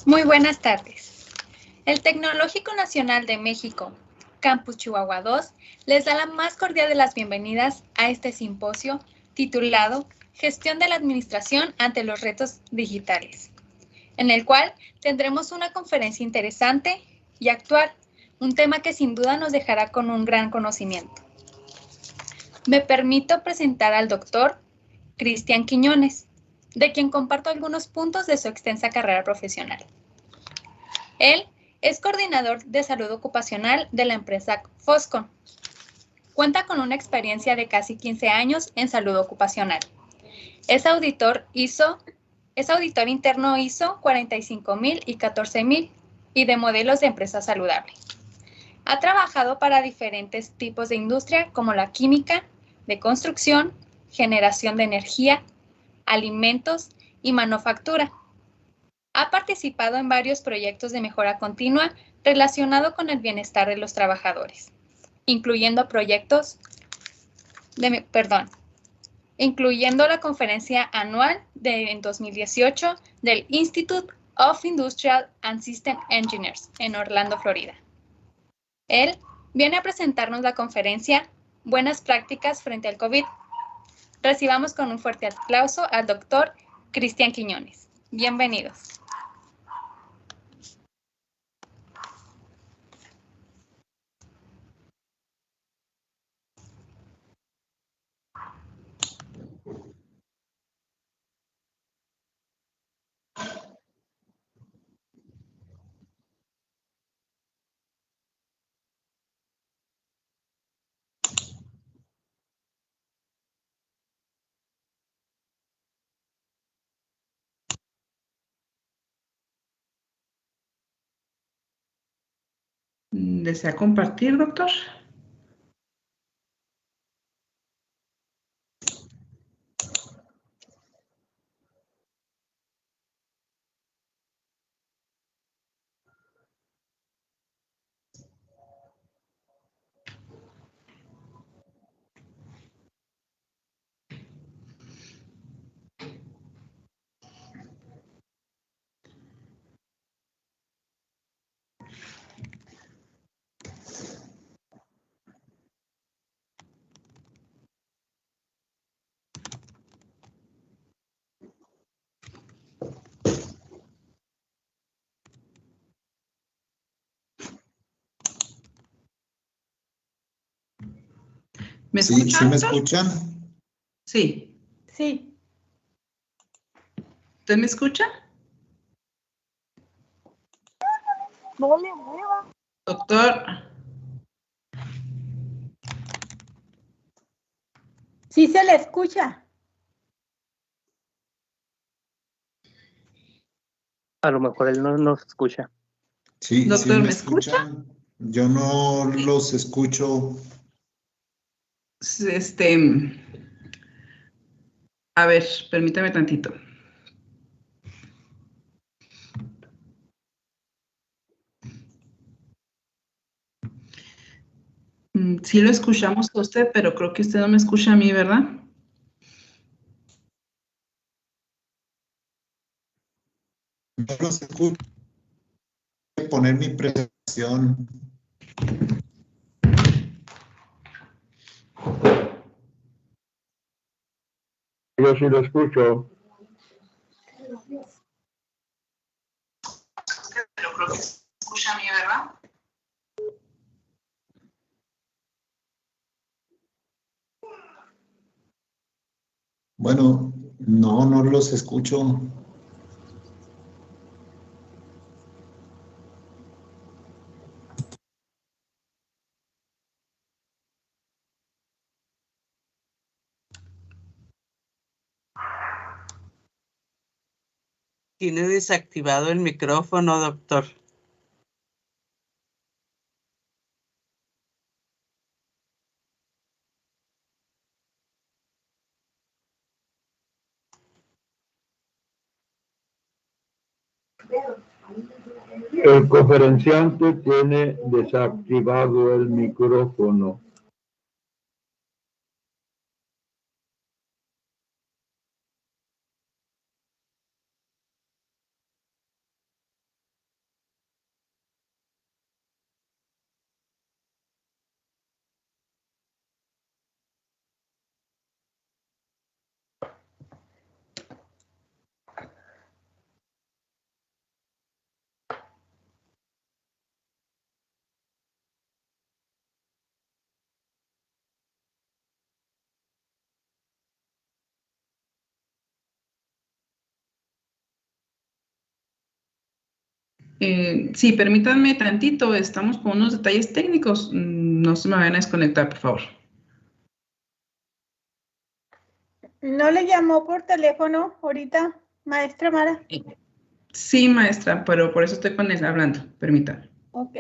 Muy buenas tardes. El Tecnológico Nacional de México, Campus Chihuahua II, les da la más cordial de las bienvenidas a este simposio titulado Gestión de la Administración ante los retos digitales, en el cual tendremos una conferencia interesante y actual, un tema que sin duda nos dejará con un gran conocimiento. Me permito presentar al doctor Cristian Quiñones, de quien comparto algunos puntos de su extensa carrera profesional. Él es coordinador de salud ocupacional de la empresa Foscon. Cuenta con una experiencia de casi 15 años en salud ocupacional. Es auditor interno ISO 45000 y 14000 y de modelos de empresa saludable. Ha trabajado para diferentes tipos de industria como la química, de construcción, generación de energía, alimentos y manufactura. Ha participado en varios proyectos de mejora continua relacionado con el bienestar de los trabajadores, incluyendo la conferencia anual en 2018 del Institute of Industrial and System Engineers en Orlando, Florida. Él viene a presentarnos la conferencia Buenas prácticas frente al COVID. Recibamos con un fuerte aplauso al doctor Cristian Quiñones. Bienvenidos. ¿Desea compartir, doctor? ¿Me escuchan? ¿Sí me escuchan? Sí. Sí. ¿Usted me escucha? No le mueva. Doctor. Sí se le escucha. A lo mejor él no nos escucha. Sí, Doctor, sí ¿me escucha? Yo no los escucho. A ver, permítame tantito. Sí lo escuchamos a usted, pero creo que usted no me escucha a mí, ¿verdad? No los escucho. Voy a poner mi presentación. Yo sí lo escucho. Pero creo que se escucha a mí, ¿verdad? Bueno, no los escucho. Tiene desactivado el micrófono, doctor. El conferenciante tiene desactivado el micrófono. Sí, permítanme tantito, estamos con unos detalles técnicos. No se me vayan a desconectar, por favor. ¿No le llamó por teléfono ahorita, maestra Mara? Sí, maestra, pero por eso estoy con él hablando. Permítame. Ok.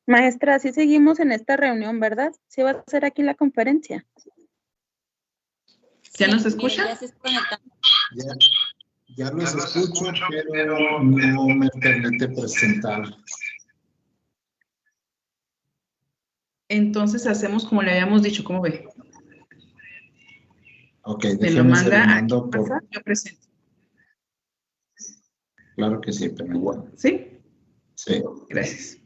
Maestra, sí seguimos en esta reunión, ¿verdad? Sí va a ser aquí la conferencia. ¿Ya nos mire, escucha? ya se está conectando. Ya los escucho, pero no me permite presentar. Entonces hacemos como le habíamos dicho, ¿cómo ve? Ok, Me lo déjeme se lo manda mando aquí, por... pasa, yo presento. Claro que sí, pero igual. ¿Sí? Sí. Gracias.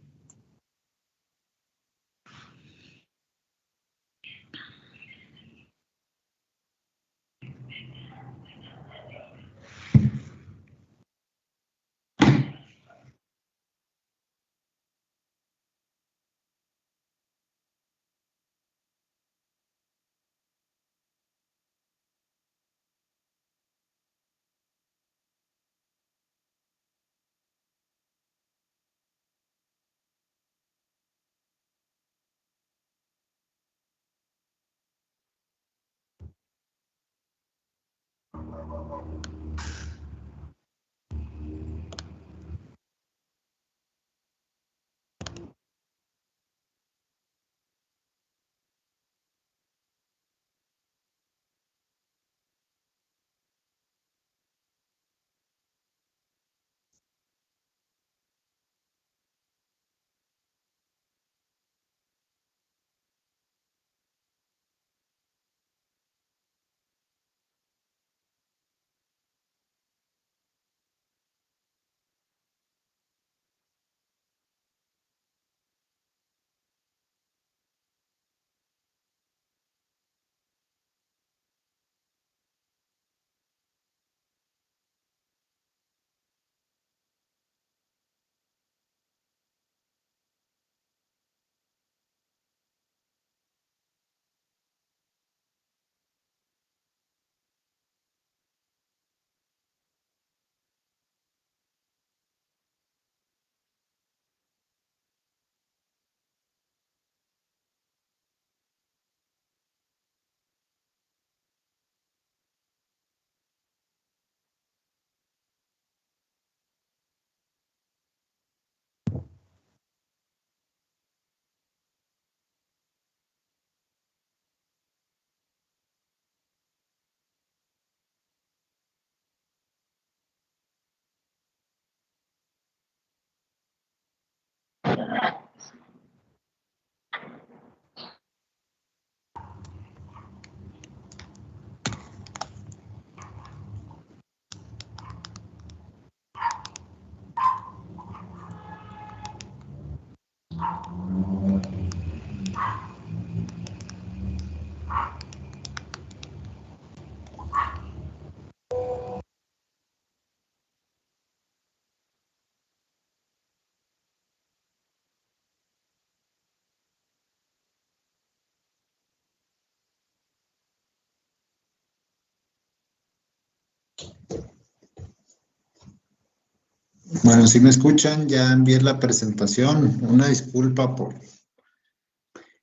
Bueno, si me escuchan, ya envié la presentación. Una disculpa por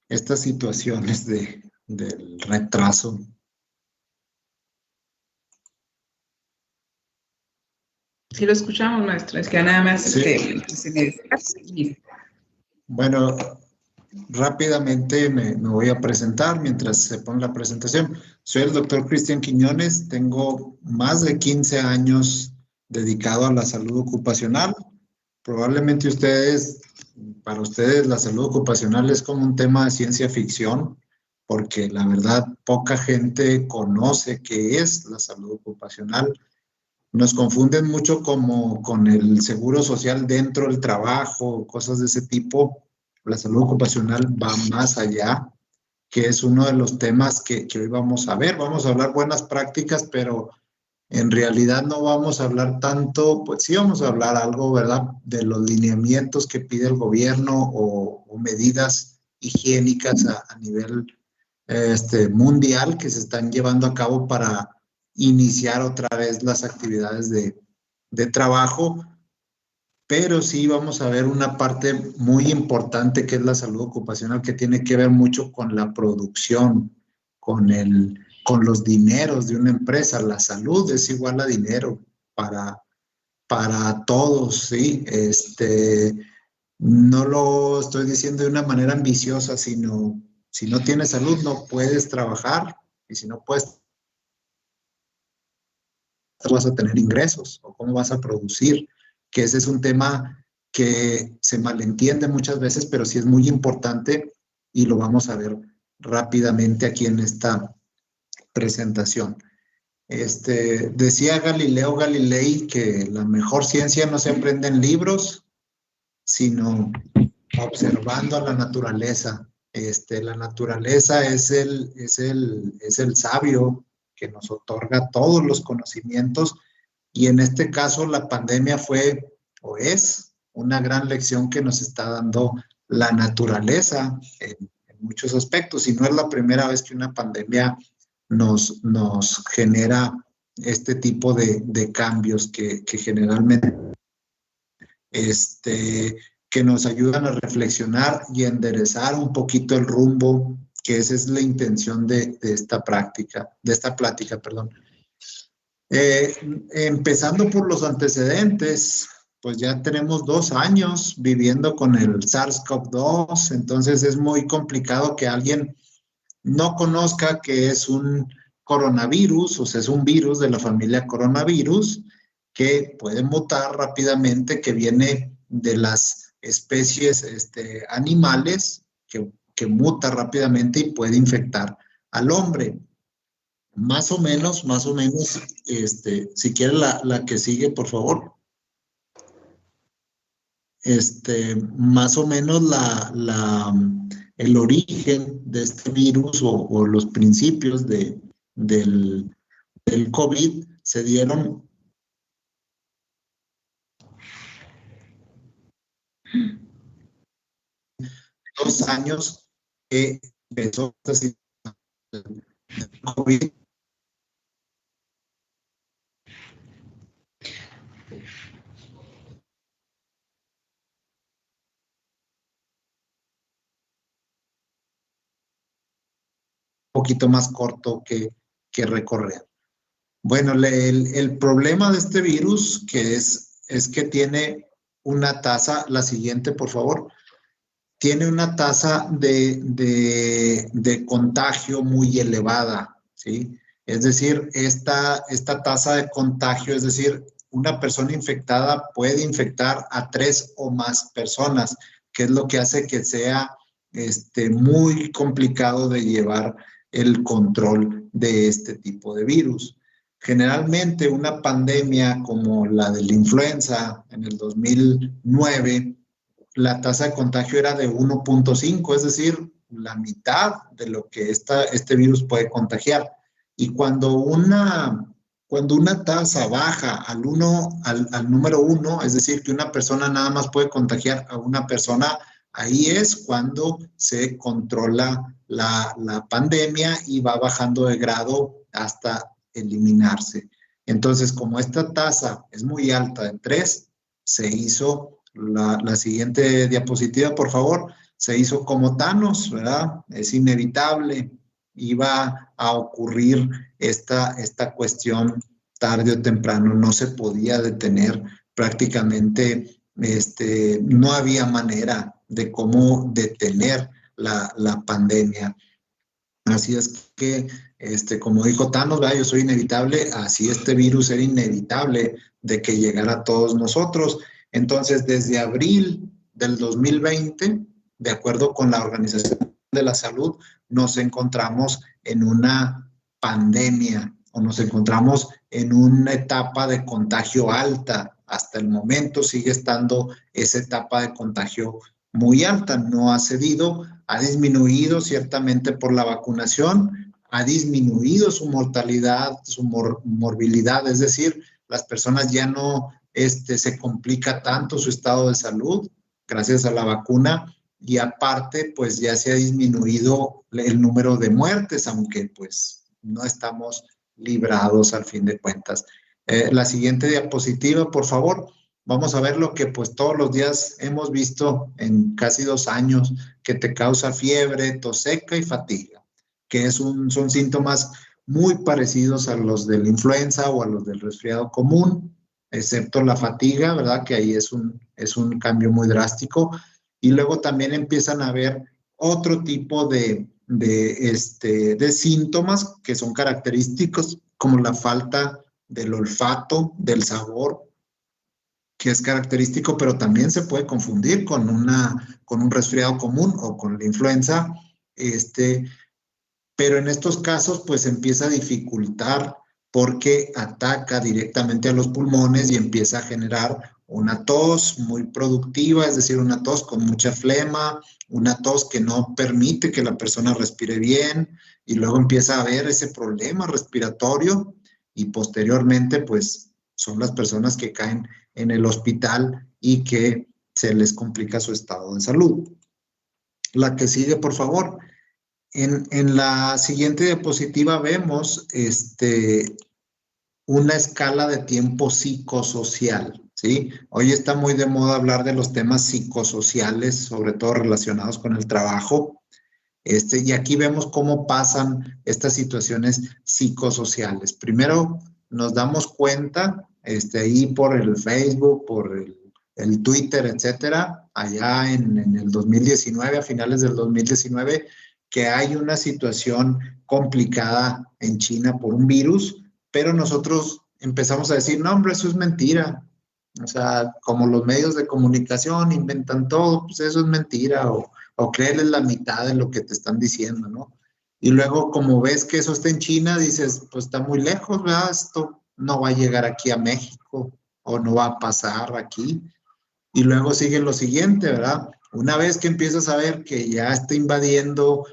estas situaciones del retraso. Sí lo escuchamos, maestra. Es que nada más Sí. se me descansa. Bueno, rápidamente me voy a presentar mientras se pone la presentación. Soy el doctor Cristian Quiñones, tengo más de 15 años dedicado a la salud ocupacional. Probablemente para ustedes la salud ocupacional es como un tema de ciencia ficción, porque la verdad poca gente conoce qué es la salud ocupacional. Nos confunden mucho como con el seguro social dentro del trabajo, cosas de ese tipo. La salud ocupacional va más allá, que es uno de los temas que hoy vamos a ver. Vamos a hablar buenas prácticas, pero en realidad no vamos a hablar tanto, pues sí vamos a hablar algo, ¿verdad?, de los lineamientos que pide el gobierno o medidas higiénicas a nivel mundial que se están llevando a cabo para iniciar otra vez las actividades de trabajo, pero sí vamos a ver una parte muy importante que es la salud ocupacional, que tiene que ver mucho con la producción, con los dineros de una empresa. La salud es igual a dinero para todos, ¿sí? No lo estoy diciendo de una manera ambiciosa, sino si no tienes salud no puedes trabajar, y si no puedes, vas a tener ingresos o cómo vas a producir, que ese es un tema que se malentiende muchas veces, pero sí es muy importante y lo vamos a ver rápidamente aquí en esta presentación. Decía Galileo Galilei que la mejor ciencia no se aprende en libros, sino observando a la naturaleza. La naturaleza es el sabio que nos otorga todos los conocimientos, y en este caso la pandemia fue o es una gran lección que nos está dando la naturaleza en muchos aspectos, y no es la primera vez que una pandemia nos genera este tipo de cambios que generalmente que nos ayudan a reflexionar y enderezar un poquito el rumbo, que esa es la intención de esta plática, perdón. Empezando por los antecedentes, pues ya tenemos 2 años viviendo con el SARS-CoV-2, entonces es muy complicado que alguien no conozca que es un coronavirus, o sea, es un virus de la familia coronavirus que puede mutar rápidamente, que viene de las especies animales, que muta rápidamente y puede infectar al hombre. Más o menos, si quiere la que sigue, por favor. Más o menos el origen de este virus o los principios del COVID se dieron dos años que empezó esta situación del COVID. Poquito más corto que recorrer. Bueno, el problema de este virus que es que tiene una tasa, la siguiente por favor, tiene una tasa de contagio muy elevada, ¿sí? Es decir, esta tasa de contagio, es decir, una persona infectada puede infectar a 3 o más personas, que es lo que hace que sea muy complicado de llevar el control de este tipo de virus. Generalmente una pandemia como la de la influenza en el 2009, la tasa de contagio era de 1.5, es decir, la mitad de lo que este virus puede contagiar. Y cuando una tasa baja al número 1, es decir, que una persona nada más puede contagiar a una persona, ahí es cuando se controla la pandemia y va bajando de grado hasta eliminarse. Entonces, como esta tasa es muy alta, de 3, se hizo, la siguiente diapositiva, por favor, se hizo como Thanos, ¿verdad? Es inevitable, iba a ocurrir esta cuestión tarde o temprano, no se podía detener prácticamente, no había manera de cómo detener la pandemia. Así es que, como dijo Thanos, ¿verdad? Yo soy inevitable, así este virus era inevitable de que llegara a todos nosotros. Entonces, desde abril del 2020, de acuerdo con la Organización de la Salud, nos encontramos en una pandemia o nos encontramos en una etapa de contagio alta. Hasta el momento sigue estando esa etapa de contagio muy alta, no ha cedido, ha disminuido ciertamente por la vacunación, ha disminuido su mortalidad, su morbilidad, es decir, las personas ya no se complica tanto su estado de salud gracias a la vacuna, y aparte pues ya se ha disminuido el número de muertes, aunque pues no estamos librados al fin de cuentas. La siguiente diapositiva, por favor. Vamos a ver lo que pues todos los días hemos visto en casi 2 años, que te causa fiebre, tos seca y fatiga, que son síntomas muy parecidos a los de la influenza o a los del resfriado común. excepto la fatiga, ¿verdad? Que ahí es un cambio muy drástico. Y luego también empiezan a haber otro tipo de síntomas que son característicos, como la falta del olfato, del sabor, que es característico, pero también se puede confundir con un resfriado común o con la influenza. Pero en estos casos, pues empieza a dificultar porque ataca directamente a los pulmones y empieza a generar una tos muy productiva, es decir, una tos con mucha flema, una tos que no permite que la persona respire bien, y luego empieza a haber ese problema respiratorio, y posteriormente, pues, son las personas que caen en el hospital y que se les complica su estado de salud. La que sigue, por favor. En la siguiente diapositiva vemos una escala de tiempo psicosocial, ¿sí? Hoy está muy de moda hablar de los temas psicosociales, sobre todo relacionados con el trabajo. Y aquí vemos cómo pasan estas situaciones psicosociales. Primero nos damos cuenta, ahí por el Facebook, por el Twitter, etcétera, allá en el 2019, a finales del 2019, que hay una situación complicada en China por un virus, pero nosotros empezamos a decir, no, hombre, eso es mentira. O sea, como los medios de comunicación inventan todo, pues eso es mentira, o créeles la mitad de lo que te están diciendo, ¿no? Y luego, como ves que eso está en China, dices, pues está muy lejos, ¿verdad? Esto no va a llegar aquí a México, o no va a pasar aquí. Y luego sigue lo siguiente, ¿verdad? Una vez que empiezas a ver que ya está invadiendo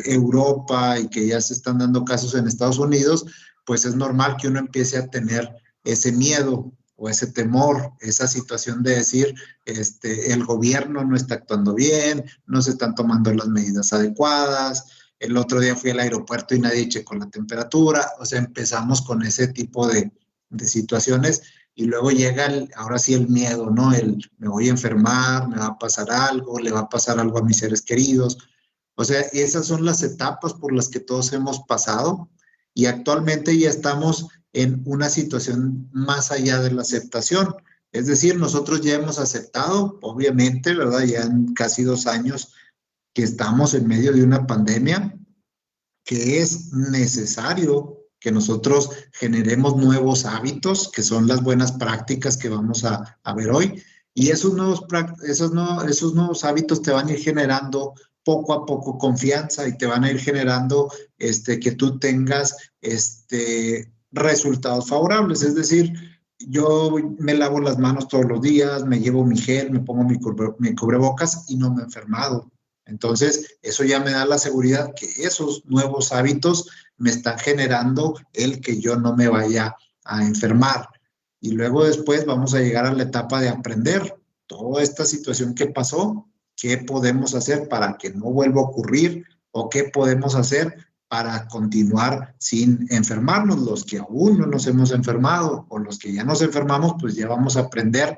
Europa y que ya se están dando casos en Estados Unidos, pues es normal que uno empiece a tener ese miedo o ese temor, esa situación de decir, el gobierno no está actuando bien, no se están tomando las medidas adecuadas. El otro día fui al aeropuerto y nadie checó la temperatura. O sea, empezamos con ese tipo de situaciones. Y luego llega ahora sí el miedo, ¿no? Me voy a enfermar, me va a pasar algo, le va a pasar algo a mis seres queridos. O sea, esas son las etapas por las que todos hemos pasado, y actualmente ya estamos en una situación más allá de la aceptación. Es decir, nosotros ya hemos aceptado, obviamente, ¿verdad? Ya en casi 2 años que estamos en medio de una pandemia, que es necesario que nosotros generemos nuevos hábitos, que son las buenas prácticas que vamos a ver hoy. Y esos nuevos hábitos te van a ir generando poco a poco confianza, y te van a ir generando que tú tengas resultados favorables. Es decir, yo me lavo las manos todos los días, me llevo mi gel, me pongo mi cubrebocas y no me he enfermado. Entonces, eso ya me da la seguridad que esos nuevos hábitos me están generando el que yo no me vaya a enfermar. Y luego después vamos a llegar a la etapa de aprender toda esta situación que pasó, qué podemos hacer para que no vuelva a ocurrir, o qué podemos hacer para continuar sin enfermarnos. Los que aún no nos hemos enfermado, o los que ya nos enfermamos, pues ya vamos a aprender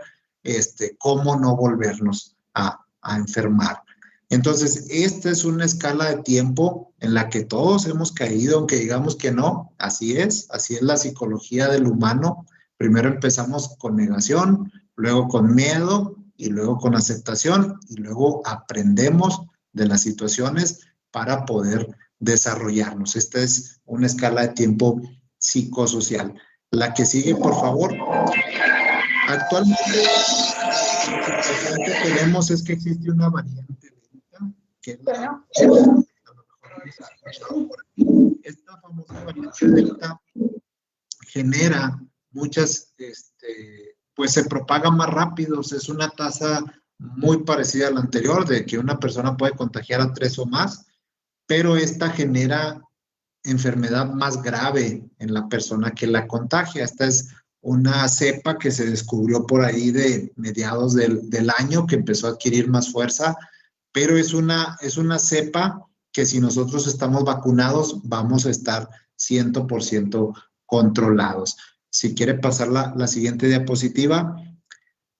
cómo no volvernos a enfermar. Entonces, esta es una escala de tiempo en la que todos hemos caído, aunque digamos que no. Así es la psicología del humano. Primero empezamos con negación, luego con miedo, y luego con aceptación, y luego aprendemos de las situaciones para poder desarrollarnos. Esta es una escala de tiempo psicosocial. La que sigue, por favor. Actualmente, la situación que tenemos es que existe una variante que esta famosa variante delta genera muchas, pues se propaga más rápido. Es una tasa muy parecida a la anterior, de que una persona puede contagiar a 3 o más, pero esta genera enfermedad más grave en la persona que la contagia. Esta es una cepa que se descubrió por ahí de mediados del año, que empezó a adquirir más fuerza, pero es una cepa que, si nosotros estamos vacunados, vamos a estar 100% controlados. Si quiere pasar la siguiente diapositiva.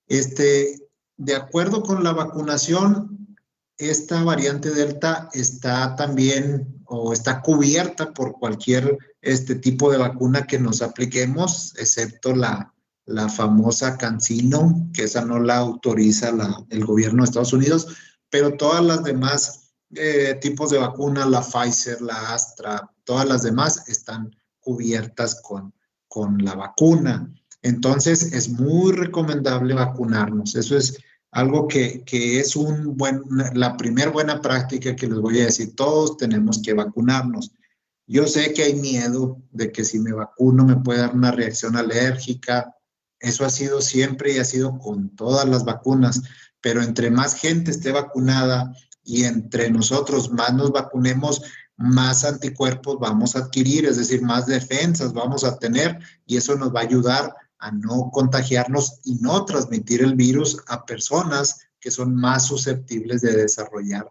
De acuerdo con la vacunación, esta variante Delta está también, o está cubierta por cualquier tipo de vacuna que nos apliquemos, excepto la la famosa CanSino, que esa no la autoriza el gobierno de Estados Unidos, pero todas las demás tipos de vacunas, la Pfizer, la Astra, todas las demás están cubiertas con la vacuna. Entonces, es muy recomendable vacunarnos. Eso es algo que es la primera buena práctica que les voy a decir. Todos tenemos que vacunarnos. Yo sé que hay miedo de que si me vacuno me puede dar una reacción alérgica. Eso ha sido siempre y ha sido con todas las vacunas. Pero entre más gente esté vacunada y entre nosotros más nos vacunemos, más anticuerpos vamos a adquirir, es decir, más defensas vamos a tener, y eso nos va a ayudar a no contagiarnos y no transmitir el virus a personas que son más susceptibles de desarrollar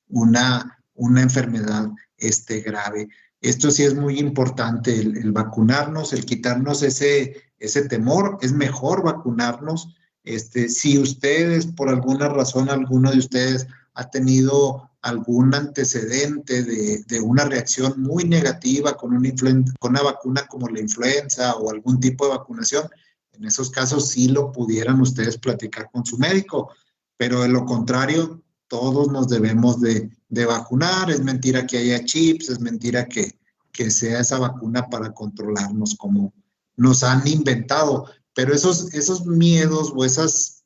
una enfermedad grave. Esto sí es muy importante, el vacunarnos, el quitarnos ese temor. Es mejor vacunarnos. Si ustedes, por alguna razón, alguno de ustedes ha tenido algún antecedente de una reacción muy negativa con una vacuna como la influenza o algún tipo de vacunación, en esos casos sí lo pudieran ustedes platicar con su médico, pero de lo contrario, todos nos debemos de vacunar. Es mentira que haya chips, es mentira que sea esa vacuna para controlarnos como nos han inventado, pero esos miedos o esas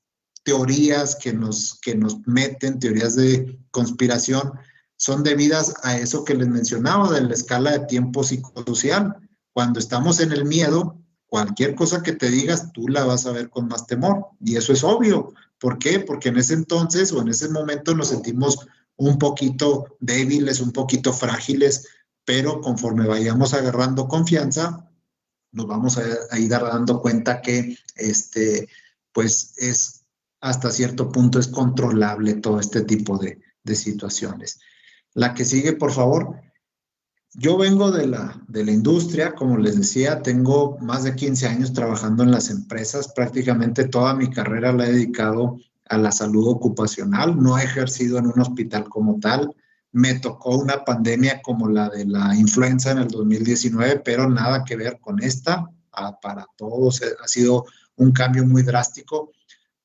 teorías que nos meten, teorías de conspiración, son debidas a eso que les mencionaba de la escala de tiempo psicosocial. Cuando estamos en el miedo, cualquier cosa que te digas, tú la vas a ver con más temor. Y eso es obvio. ¿Por qué? Porque en ese entonces o en ese momento nos sentimos un poquito débiles, un poquito frágiles, pero conforme vayamos agarrando confianza, nos vamos a ir dando cuenta que pues es hasta cierto punto es controlable todo este tipo de situaciones. La que sigue, por favor. Yo vengo de la industria, como les decía, tengo más de 15 años trabajando en las empresas. Prácticamente toda mi carrera la he dedicado a la salud ocupacional. No he ejercido en un hospital como tal. Me tocó una pandemia como la de la influenza en el 2019, pero nada que ver con esta. Para todos ha sido un cambio muy drástico.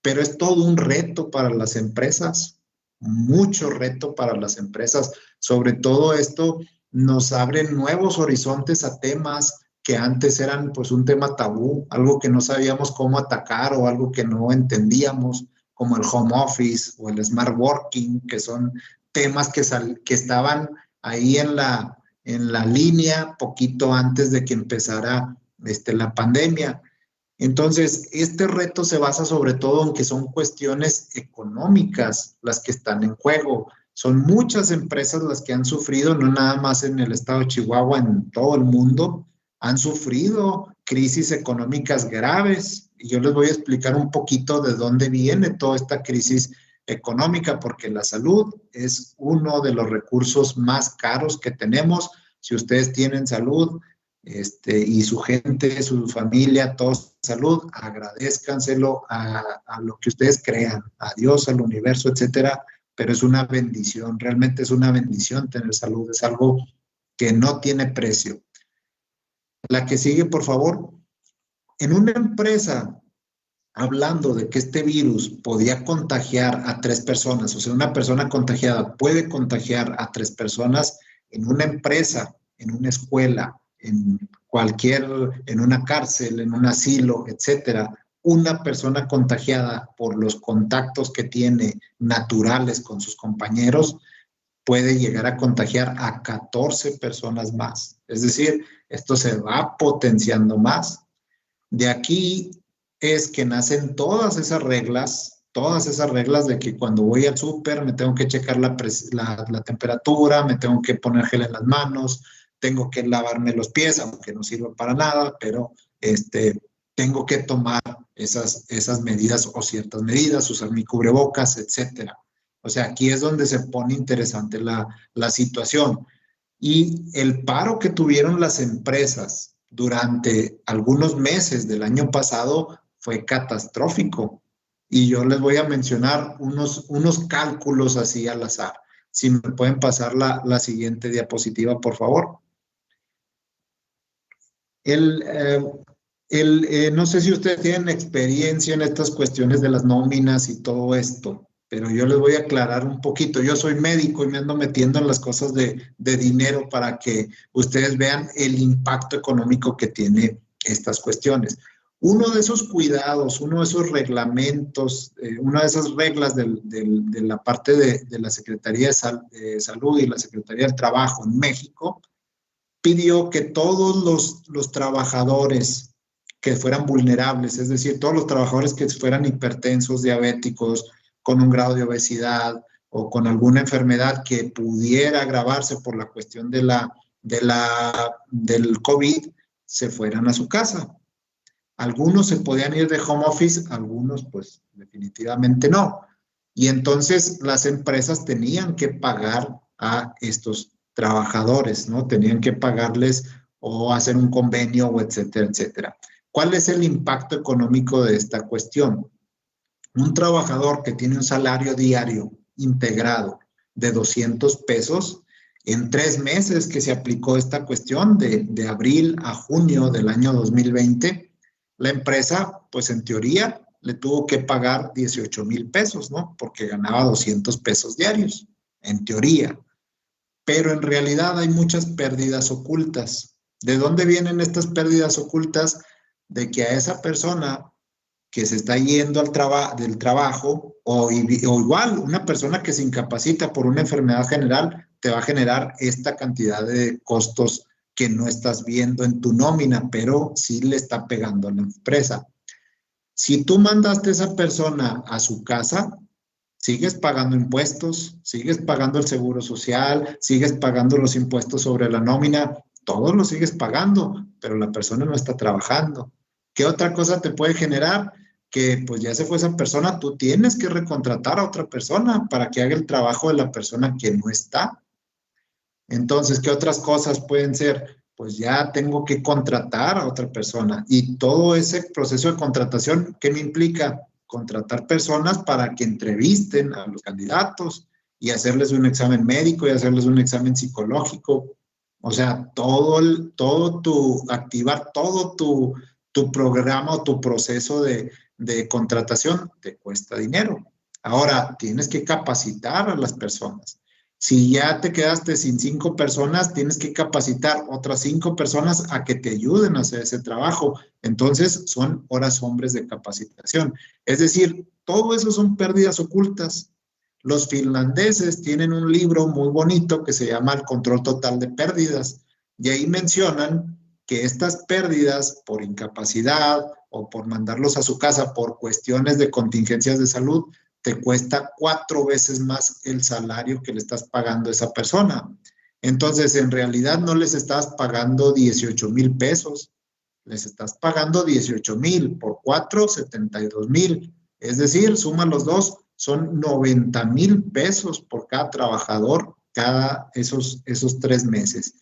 Pero es todo un reto para las empresas, mucho reto para las empresas. Sobre todo esto nos abre nuevos horizontes a temas que antes eran pues un tema tabú, algo que no sabíamos cómo atacar o algo que no entendíamos, como el home office o el smart working, que son temas que estaban ahí en la línea poquito antes de que empezara la pandemia. Entonces, este reto se basa sobre todo en que son cuestiones económicas las que están en juego. Son muchas empresas las que han sufrido, no nada más en el estado de Chihuahua, en todo el mundo, han sufrido crisis económicas graves. Y yo les voy a explicar un poquito de dónde viene toda esta crisis económica, porque la salud es uno de los recursos más caros que tenemos. Si ustedes tienen salud, y su gente, su familia, todos salud, agradézcanselo a lo que ustedes crean, a Dios, al universo, etcétera, pero es una bendición, realmente es una bendición tener salud, es algo que no tiene precio. La que sigue, por favor. En una empresa, hablando de que este virus podía contagiar a 3 personas, o sea, una persona contagiada puede contagiar a 3 personas, en una empresa, en una escuela, en una cárcel, en un asilo, etcétera, una persona contagiada por los contactos que tiene naturales con sus compañeros puede llegar a contagiar a 14 personas más. Es decir, esto se va potenciando más. De aquí es que nacen todas esas reglas de que cuando voy al súper me tengo que checar la temperatura, me tengo que poner gel en las manos, tengo que lavarme los pies, aunque no sirve para nada, pero tengo que tomar esas medidas o ciertas medidas, usar mi cubrebocas, etcétera. O sea, aquí es donde se pone interesante la situación. Y el paro que tuvieron las empresas durante algunos meses del año pasado fue catastrófico. Y yo les voy a mencionar unos cálculos así al azar. Si me pueden pasar la siguiente diapositiva, por favor. No sé si ustedes tienen experiencia en estas cuestiones de las nóminas y todo esto, pero yo les voy a aclarar un poquito. Yo soy médico y me ando metiendo en las cosas de dinero para que ustedes vean el impacto económico que tiene estas cuestiones. Uno de esos cuidados, uno de esos reglamentos, una de esas reglas de la parte de la Secretaría de Salud y la Secretaría del Trabajo en México, pidió que todos los trabajadores que fueran vulnerables, es decir, todos los trabajadores que fueran hipertensos, diabéticos, con un grado de obesidad o con alguna enfermedad que pudiera agravarse por la cuestión del COVID, se fueran a su casa. Algunos se podían ir de home office, algunos pues definitivamente no. Y entonces las empresas tenían que pagar a estos trabajadores, ¿no? Tenían que pagarles o hacer un convenio, o etcétera, etcétera. ¿Cuál es el impacto económico de esta cuestión? Un trabajador que tiene un salario diario integrado de 200 pesos, en 3 meses que se aplicó esta cuestión, de abril a junio del año 2020, la empresa, pues en teoría, le tuvo que pagar 18,000 pesos, ¿no? Porque ganaba 200 pesos diarios, en teoría. Pero en realidad hay muchas pérdidas ocultas. ¿De dónde vienen estas pérdidas ocultas? De que a esa persona que se está yendo del trabajo, o igual una persona que se incapacita por una enfermedad general, te va a generar esta cantidad de costos que no estás viendo en tu nómina, pero sí le está pegando a la empresa. Si tú mandaste a esa persona a su casa, sigues pagando impuestos, sigues pagando el seguro social, sigues pagando los impuestos sobre la nómina, todos los sigues pagando, pero la persona no está trabajando. ¿Qué otra cosa te puede generar? Que pues ya se fue esa persona, tú tienes que recontratar a otra persona para que haga el trabajo de la persona que no está. Entonces, ¿qué otras cosas pueden ser? Pues ya tengo que contratar a otra persona. Y todo ese proceso de contratación, ¿qué me implica? Contratar personas para que entrevisten a los candidatos y hacerles un examen médico y hacerles un examen psicológico. O sea, activar todo tu programa o tu proceso de contratación te cuesta dinero. Ahora, tienes que capacitar a las personas. Si ya te quedaste sin 5 personas, tienes que capacitar otras 5 personas a que te ayuden a hacer ese trabajo. Entonces, son horas hombres de capacitación. Es decir, todo eso son pérdidas ocultas. Los finlandeses tienen un libro muy bonito que se llama El control total de pérdidas. Y ahí mencionan que estas pérdidas por incapacidad o por mandarlos a su casa por cuestiones de contingencias de salud, te cuesta 4 veces más el salario que le estás pagando a esa persona. Entonces, en realidad no les estás pagando 18,000 pesos, les estás pagando 18,000 por 4, 72,000. Es decir, suma los dos, son 90,000 pesos por cada trabajador esos 3 meses.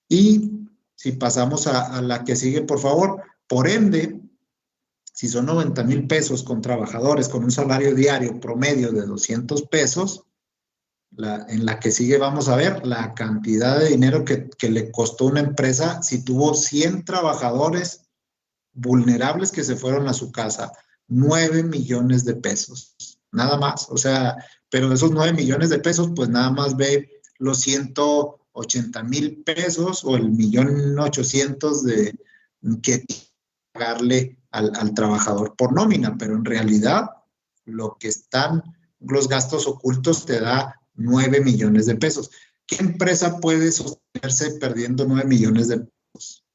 Y si pasamos a la que sigue, por favor, por ende, si son 90,000 pesos con trabajadores con un salario diario promedio de 200 pesos, en la que sigue vamos a ver la cantidad de dinero que le costó una empresa si tuvo 100 trabajadores vulnerables que se fueron a su casa. 9 millones de pesos, nada más. O sea, pero de esos 9 millones de pesos, pues nada más ve los 180,000 pesos o el 1,800,000 que pagarle al trabajador por nómina, pero en realidad lo que están los gastos ocultos te da 9 millones de pesos. ¿Qué empresa puede sostenerse perdiendo 9 millones de pesos?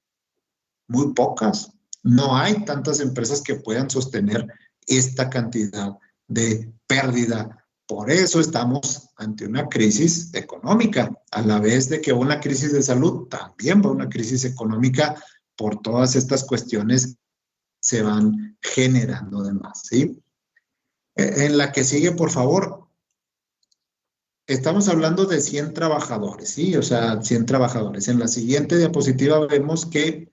Muy pocas. No hay tantas empresas que puedan sostener esta cantidad de pérdida. Por eso estamos ante una crisis económica. A la vez de que va una crisis de salud, también va una crisis económica por todas estas cuestiones se van generando de más, ¿sí? En la que sigue, por favor. Estamos hablando de 100 trabajadores, ¿sí? O sea, 100 trabajadores. En la siguiente diapositiva vemos que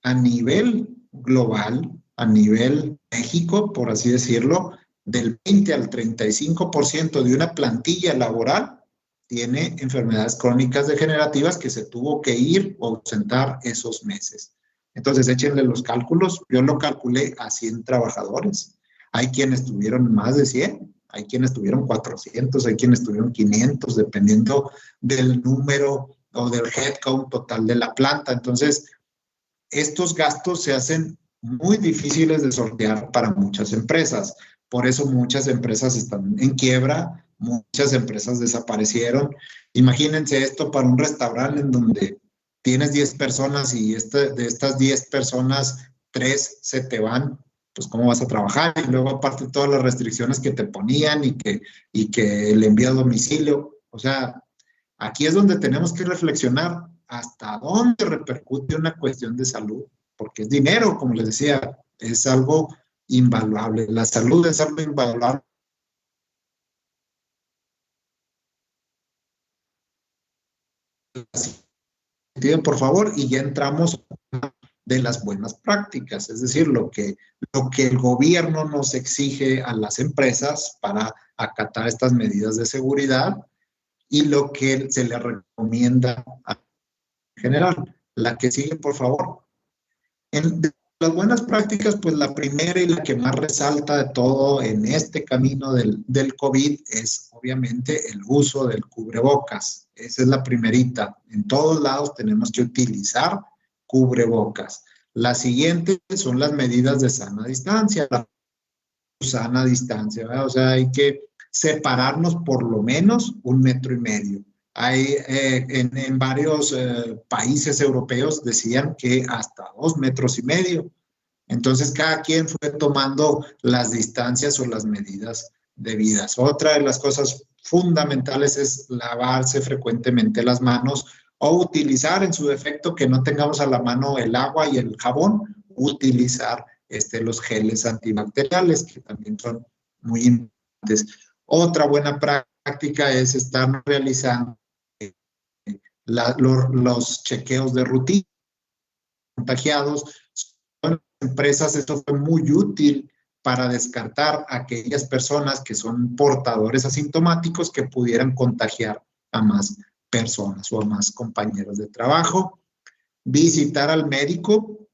a nivel global, a nivel México, por así decirlo, del 20 al 35% de una plantilla laboral tiene enfermedades crónicas degenerativas que se tuvo que ir o ausentar esos meses. Entonces, échenle los cálculos. Yo lo calculé a 100 trabajadores. Hay quienes tuvieron más de 100, hay quienes tuvieron 400, hay quienes tuvieron 500, dependiendo del número o del headcount total de la planta. Entonces, estos gastos se hacen muy difíciles de sortear para muchas empresas. Por eso muchas empresas están en quiebra, muchas empresas desaparecieron. Imagínense esto para un restaurante en donde tienes 10 personas y de estas 10 personas, 3 se te van, pues ¿cómo vas a trabajar? Y luego aparte todas las restricciones que te ponían y que el envío a domicilio. O sea, aquí es donde tenemos que reflexionar hasta dónde repercute una cuestión de salud, porque es dinero, como les decía, es algo invaluable. La salud es algo invaluable. Piden por favor, y ya entramos de las buenas prácticas, es decir, lo que el gobierno nos exige a las empresas para acatar estas medidas de seguridad y lo que se le recomienda en general. La que sigue, por favor. De las buenas prácticas, pues la primera y la que más resalta de todo en este camino del COVID es obviamente el uso del cubrebocas. Esa es la primerita. En todos lados tenemos que utilizar cubrebocas. La siguiente son las medidas de sana distancia. La sana distancia, ¿verdad? O sea, hay que separarnos por lo menos 1,5 metros. Hay, en varios países europeos decían que hasta 2,5 metros. Entonces, cada quien fue tomando las distancias o las medidas debidas. Otra de las cosas fundamentales es lavarse frecuentemente las manos o utilizar en su defecto que no tengamos a la mano el agua y el jabón, utilizar los geles antibacteriales que también son muy importantes. Otra buena práctica es estar realizando los chequeos de rutina. Contagiados, son empresas, esto fue muy útil para descartar a aquellas personas que son portadores asintomáticos que pudieran contagiar a más personas o a más compañeros de trabajo. Visitar al médico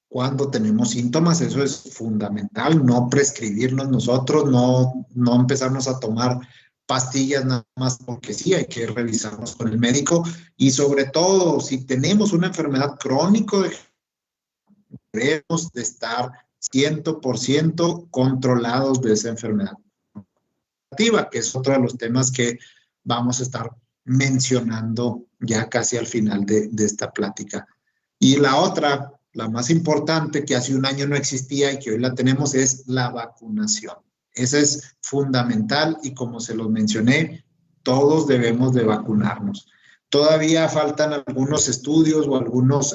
cuando tenemos síntomas, eso es fundamental, no prescribirnos nosotros, no empezarnos a tomar pastillas nada más porque sí, hay que revisarnos con el médico y sobre todo si tenemos una enfermedad crónica, debemos de estar 100% controlados de esa enfermedad, que es otro de los temas que vamos a estar mencionando ya casi al final de esta plática. Y la otra, la más importante, que hace un año no existía y que hoy la tenemos, es la vacunación. Esa es fundamental y como se los mencioné, todos debemos de vacunarnos. Todavía faltan algunos estudios o algunos,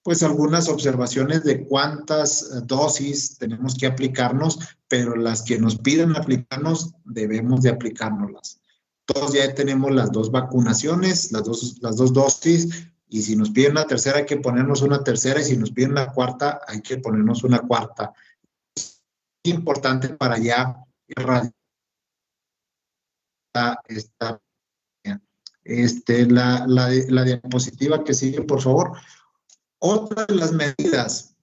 pues algunas observaciones de cuántas dosis tenemos que aplicarnos, pero las que nos piden aplicarnos, debemos de aplicárnoslas. Todos ya tenemos las 2 vacunaciones, las dos dosis, y si nos piden una tercera, hay que ponernos una tercera, y si nos piden una cuarta, hay que ponernos una cuarta. Es importante para ya erradicar la diapositiva que sigue, por favor. Otra de las medidas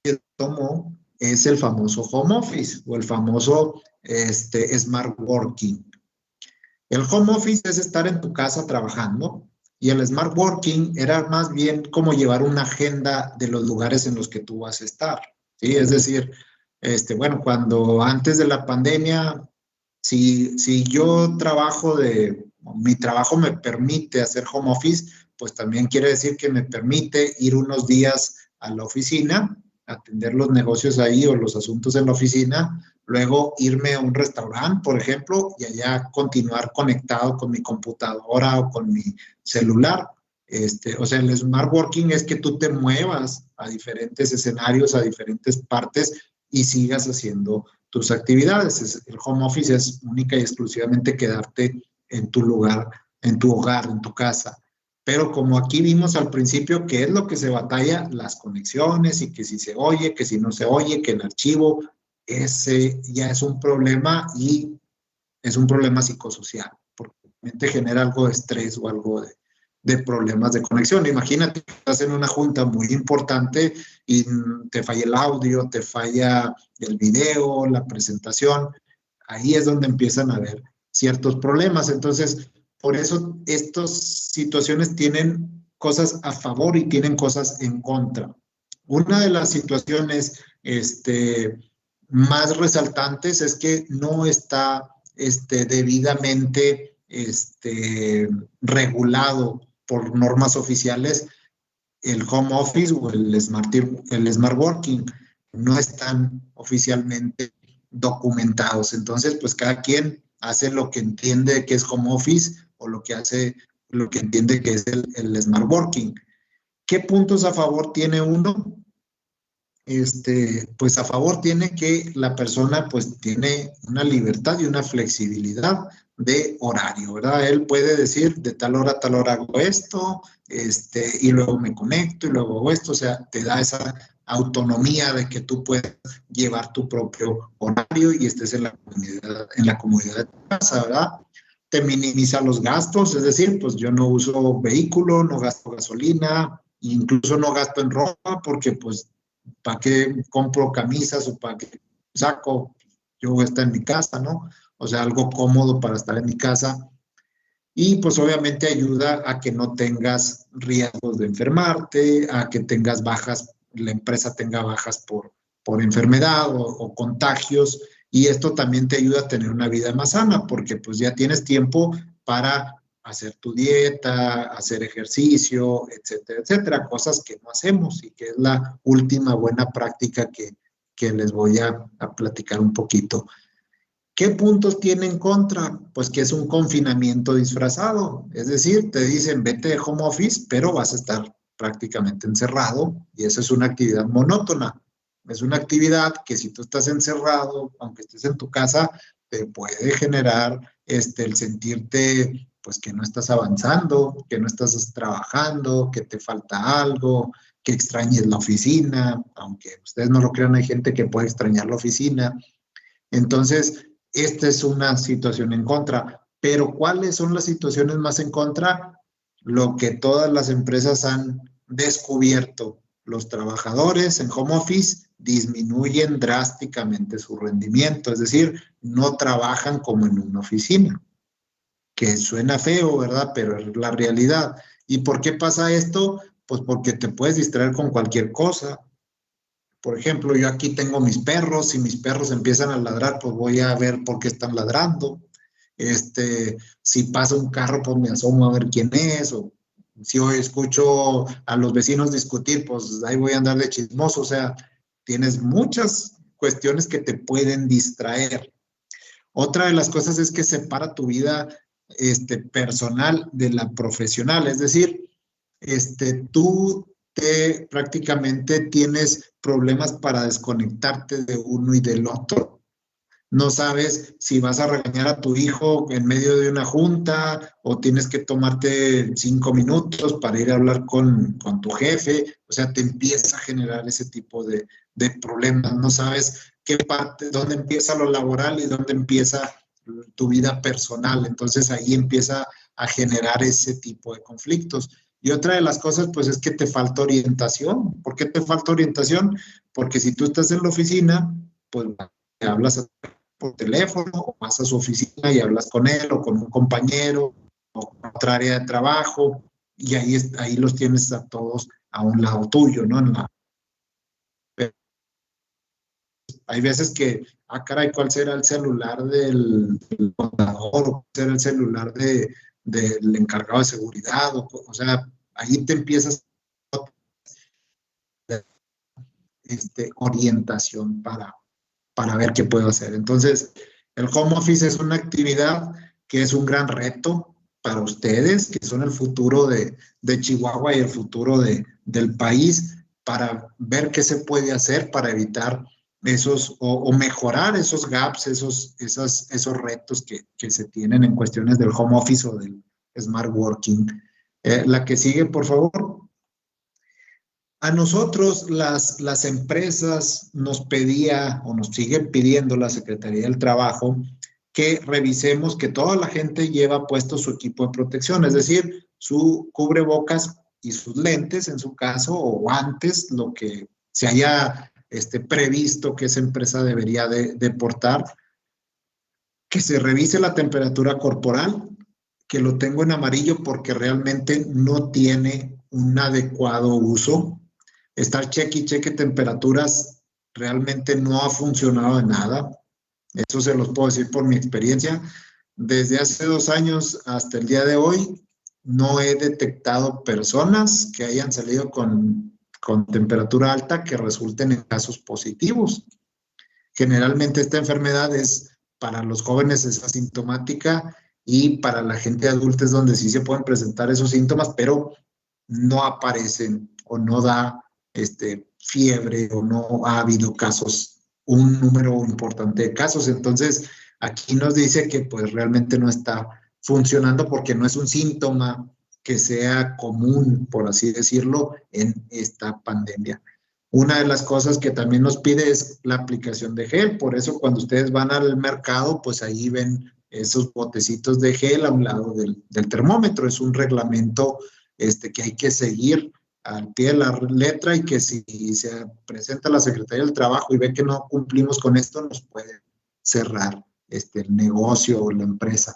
que tomó es el famoso home office o el famoso smart working. El home office es estar en tu casa trabajando y el smart working era más bien como llevar una agenda de los lugares en los que tú vas a estar, ¿sí? Es decir, bueno, cuando antes de la pandemia, si yo trabajo mi trabajo me permite hacer home office, pues también quiere decir que me permite ir unos días a la oficina, atender los negocios ahí o los asuntos en la oficina, luego irme a un restaurante, por ejemplo, y allá continuar conectado con mi computadora o con mi celular. O sea, el smart working es que tú te muevas a diferentes escenarios, a diferentes partes y sigas haciendo tus actividades. El home office es única y exclusivamente quedarte en tu lugar, en tu hogar, en tu casa. Pero como aquí vimos al principio, ¿qué es lo que se batalla? Las conexiones y que si se oye, que si no se oye, que el archivo, ese ya es un problema y es un problema psicosocial, porque realmente genera algo de estrés o algo problemas de conexión. Imagínate que estás en una junta muy importante y te falla el audio, te falla el video, la presentación. Ahí es donde empiezan a haber ciertos problemas. Entonces, por eso estas situaciones tienen cosas a favor y tienen cosas en contra. Una de las situaciones más resaltantes es que no está debidamente regulado por normas oficiales el home office o el smart working. No están oficialmente documentados. Entonces, pues cada quien hace lo que entiende que es home office o lo que entiende que es el smart working. ¿Qué puntos a favor tiene uno? Pues a favor tiene que la persona pues tiene una libertad y una flexibilidad de horario, ¿verdad? Él puede decir de tal hora a tal hora hago esto, y luego me conecto y luego hago esto, o sea, te da esa autonomía de que tú puedes llevar tu propio horario y estés en la comodidad de tu casa, ¿verdad? Te minimiza los gastos, es decir, pues yo no uso vehículo, no gasto gasolina, incluso no gasto en ropa porque pues ¿para qué compro camisas o para qué saco? Yo voy a estar en mi casa, ¿no? O sea, algo cómodo para estar en mi casa. Y pues obviamente ayuda a que no tengas riesgos de enfermarte, a que tengas bajas, la empresa tenga bajas por enfermedad o contagios. Y esto también te ayuda a tener una vida más sana porque pues ya tienes tiempo para hacer tu dieta, hacer ejercicio, etcétera, etcétera, cosas que no hacemos y que es la última buena práctica que les voy a platicar un poquito. ¿Qué puntos tiene en contra? Pues que es un confinamiento disfrazado, es decir, te dicen vete de home office, pero vas a estar prácticamente encerrado y esa es una actividad monótona. Es una actividad que si tú estás encerrado, aunque estés en tu casa, te puede generar el sentirte pues que no estás avanzando, que no estás trabajando, que te falta algo, que extrañes la oficina, aunque ustedes no lo crean, hay gente que puede extrañar la oficina. Entonces, esta es una situación en contra. Pero ¿cuáles son las situaciones más en contra? Lo que todas las empresas han descubierto. Los trabajadores en home office disminuyen drásticamente su rendimiento, es decir, no trabajan como en una oficina. Que suena feo, ¿verdad? Pero es la realidad. ¿Y por qué pasa esto? Pues porque te puedes distraer con cualquier cosa. Por ejemplo, yo aquí tengo mis perros, si mis perros empiezan a ladrar, pues voy a ver por qué están ladrando. Si pasa un carro, pues me asomo a ver quién es, o si hoy escucho a los vecinos discutir, pues ahí voy a andar de chismoso. O sea, tienes muchas cuestiones que te pueden distraer. Otra de las cosas es que separa tu vida personal de la profesional, es decir, tú prácticamente tienes problemas para desconectarte de uno y del otro. No sabes si vas a regañar a tu hijo en medio de una junta o tienes que tomarte 5 minutos para ir a hablar con tu jefe. O sea, te empieza a generar ese tipo de problemas. No sabes dónde empieza lo laboral y dónde empieza tu vida personal. Entonces ahí empieza a generar ese tipo de conflictos. Y otra de las cosas, pues, es que te falta orientación. ¿Por qué te falta orientación? Porque si tú estás en la oficina, pues te hablas por teléfono, o vas a su oficina y hablas con él, o con un compañero, o con otra área de trabajo, y ahí los tienes a todos a un lado tuyo, ¿no? Hay veces que, caray, ¿cuál será el celular del contador? ¿O cuál será el celular del encargado de seguridad? O sea, ahí te empiezas orientación para ver qué puedo hacer. Entonces, el home office es una actividad que es un gran reto para ustedes, que son el futuro de Chihuahua y el futuro del país, para ver qué se puede hacer para evitar esos o mejorar esos gaps, esos retos que se tienen en cuestiones del home office o del smart working. La que sigue, por favor. A nosotros las empresas nos pedía o nos sigue pidiendo la Secretaría del Trabajo que revisemos que toda la gente lleva puesto su equipo de protección, es decir, su cubrebocas y sus lentes, en su caso, o guantes, lo que se haya previsto que esa empresa debería de portar, que se revise la temperatura corporal, que lo tengo en amarillo porque realmente no tiene un adecuado uso. Estar cheque y cheque temperaturas realmente no ha funcionado de nada. Eso se los puedo decir por mi experiencia. Desde hace 2 años hasta el día de hoy, no he detectado personas que hayan salido con temperatura alta que resulten en casos positivos. Generalmente esta enfermedad para los jóvenes es asintomática y para la gente adulta es donde sí se pueden presentar esos síntomas, pero no aparecen o no da fiebre o no ha habido casos, un número importante de casos. Entonces, aquí nos dice que pues realmente no está funcionando porque no es un síntoma que sea común, por así decirlo, en esta pandemia. Una de las cosas que también nos pide es la aplicación de gel. Por eso cuando ustedes van al mercado, pues ahí ven esos botecitos de gel a un lado del termómetro. Es un reglamento que hay que seguir al pie de la letra y que si se presenta la Secretaría del Trabajo y ve que no cumplimos con esto, nos puede cerrar el negocio o la empresa.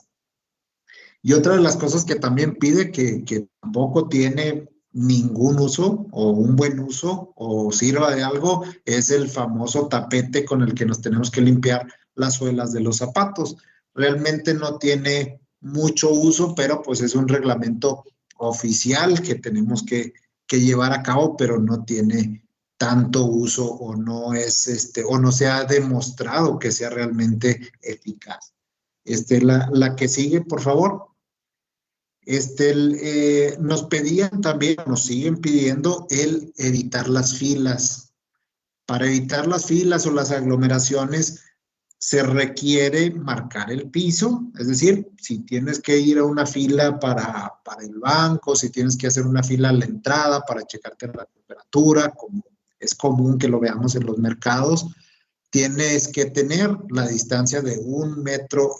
Y otra de las cosas que también pide que tampoco tiene ningún uso o un buen uso o sirva de algo es el famoso tapete con el que nos tenemos que limpiar las suelas de los zapatos. Realmente no tiene mucho uso, pero pues es un reglamento oficial que tenemos que llevar a cabo, pero no tiene tanto uso o no es o no se ha demostrado que sea realmente eficaz. La que sigue, por favor. Nos pedían también, nos siguen pidiendo el evitar las filas. Para evitar las filas o las aglomeraciones se requiere marcar el piso, es decir, si tienes que ir a una fila para el banco, si tienes que hacer una fila a la entrada para checarte la temperatura, como es común que lo veamos en los mercados, tienes que tener la distancia de 1,5 metros,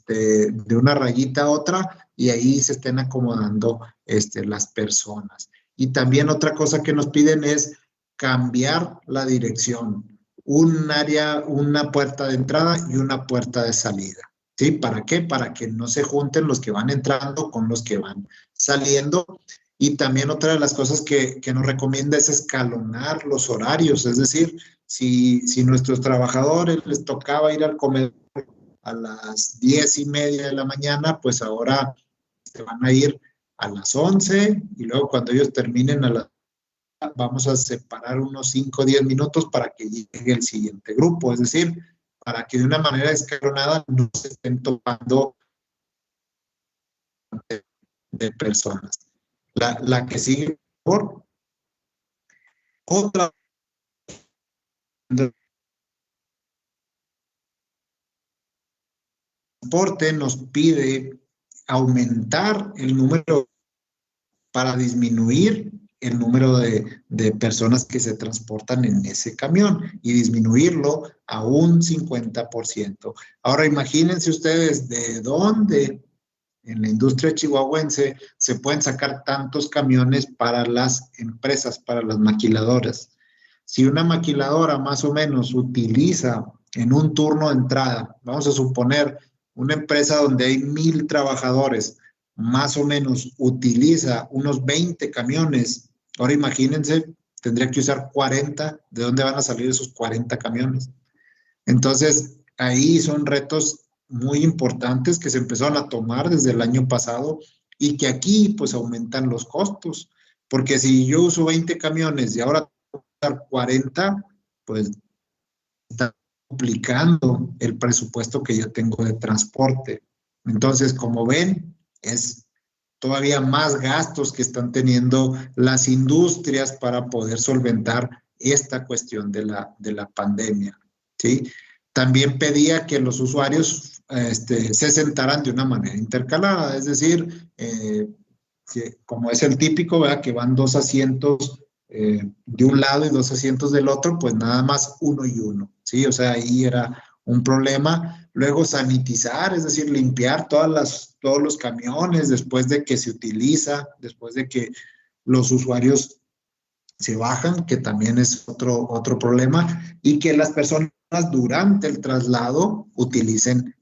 de una rayita a otra, y ahí se estén acomodando las personas. Y también otra cosa que nos piden es cambiar la dirección. Un área, una puerta de entrada y una puerta de salida. ¿Sí? ¿Para qué? Para que no se junten los que van entrando con los que van saliendo. Y también otra de las cosas que nos recomienda es escalonar los horarios. Es decir, si nuestros trabajadores les tocaba ir al comedor a las 10:30 de la mañana, pues ahora se van a ir a las 11 y luego cuando ellos terminen vamos a separar unos 5 o 10 minutos para que llegue el siguiente grupo. Es decir, para que de una manera escalonada no se estén topando de personas. La que sigue, por favor. Otra transporte nos pide aumentar el número para disminuir el número de personas que se transportan en ese camión y disminuirlo a un 50%. Ahora imagínense ustedes de dónde en la industria chihuahuense se pueden sacar tantos camiones para las empresas, para las maquiladoras. Si una maquiladora más o menos utiliza en un turno de entrada, vamos a suponer una empresa donde hay 1,000 trabajadores, más o menos utiliza unos 20 camiones. Ahora imagínense, tendría que usar 40. ¿De dónde van a salir esos 40 camiones? Entonces, ahí son retos muy importantes que se empezaron a tomar desde el año pasado y que aquí pues aumentan los costos. Porque si yo uso 20 camiones y ahora tengo que usar 40, pues está duplicando el presupuesto que yo tengo de transporte. Entonces, como ven, es todavía más gastos que están teniendo las industrias para poder solventar esta cuestión de la pandemia, ¿sí? También pedía que los usuarios se sentaran de una manera intercalada, es decir, que como es el típico, ¿verdad? Que van 2 asientos de un lado y 2 asientos del otro, pues nada más 1 y 1, ¿sí? O sea, ahí era un problema. Luego sanitizar, es decir, limpiar todas todos los camiones, después de que se utiliza, después de que los usuarios se bajan, que también es otro problema, y que las personas durante el traslado utilicen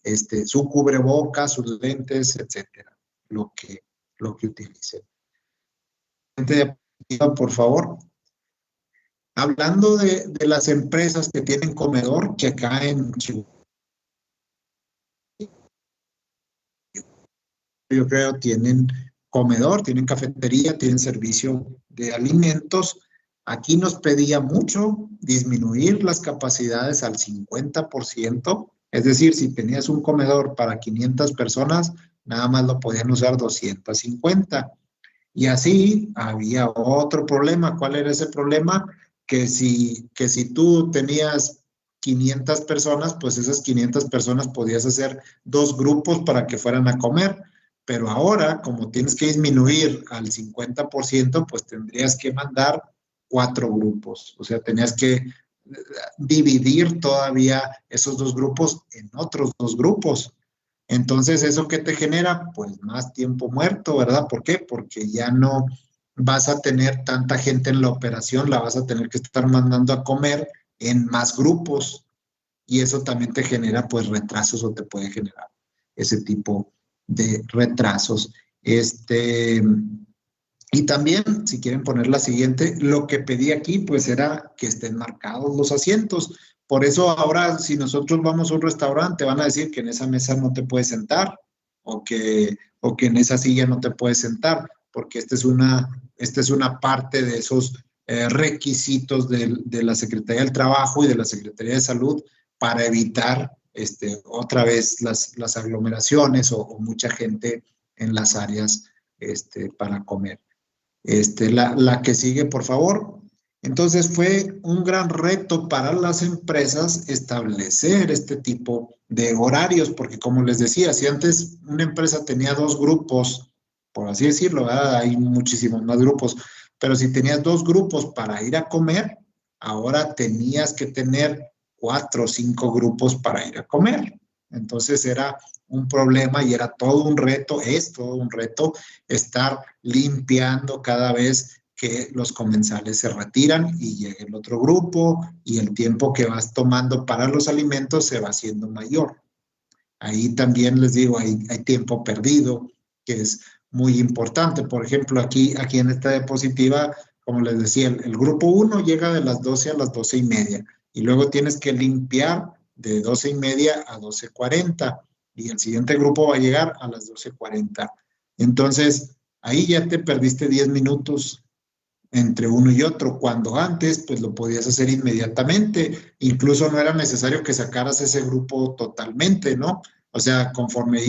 su cubrebocas, sus lentes, etcétera, lo que utilicen. Por favor. Hablando de las empresas que tienen comedor, que acá en Chihuahua, yo creo tienen comedor, tienen cafetería, tienen servicio de alimentos. Aquí nos pedía mucho disminuir las capacidades al 50%, es decir, si tenías un comedor para 500 personas, nada más lo podían usar 250. Y así había otro problema. ¿Cuál era ese problema? Que si tú tenías 500 personas, pues esas 500 personas podías hacer 2 grupos para que fueran a comer. Pero ahora, como tienes que disminuir al 50%, pues tendrías que mandar 4 grupos. O sea, tenías que dividir todavía esos 2 grupos en otros 2 grupos. Entonces, ¿eso qué te genera? Pues más tiempo muerto, ¿verdad? ¿Por qué? Porque ya no vas a tener tanta gente en la operación, la vas a tener que estar mandando a comer en más grupos. Y eso también te genera, pues, retrasos o te puede generar ese tipo de retrasos. Y también, si quieren poner la siguiente, lo que pedí aquí, pues, era que estén marcados los asientos. Por eso ahora, si nosotros vamos a un restaurante, van a decir que en esa mesa no te puedes sentar o que en esa silla no te puedes sentar, porque esta es una parte de esos requisitos de la Secretaría del Trabajo y de la Secretaría de Salud para evitar otra vez las aglomeraciones o mucha gente en las áreas para comer. La que sigue, por favor. Entonces fue un gran reto para las empresas establecer este tipo de horarios, porque como les decía, si antes una empresa tenía 2 grupos, por así decirlo, ¿verdad? Hay muchísimos más grupos, pero si tenías 2 grupos para ir a comer, ahora tenías que tener 4 o 5 grupos para ir a comer. Entonces era un problema y era todo un reto, es todo un reto estar limpiando cada vez que los comensales se retiran y llega el otro grupo y el tiempo que vas tomando para los alimentos se va haciendo mayor. Ahí también les digo, hay tiempo perdido, que es muy importante. Por ejemplo, aquí en esta diapositiva, como les decía, el grupo 1 llega de las 12 a las 12:30 y luego tienes que limpiar de 12:30 a 12:40 y el siguiente grupo va a llegar a las 12:40. Entonces, ahí ya te perdiste 10 minutos entre uno y otro, cuando antes pues lo podías hacer inmediatamente, incluso no era necesario que sacaras ese grupo totalmente, ¿no? O sea, conforme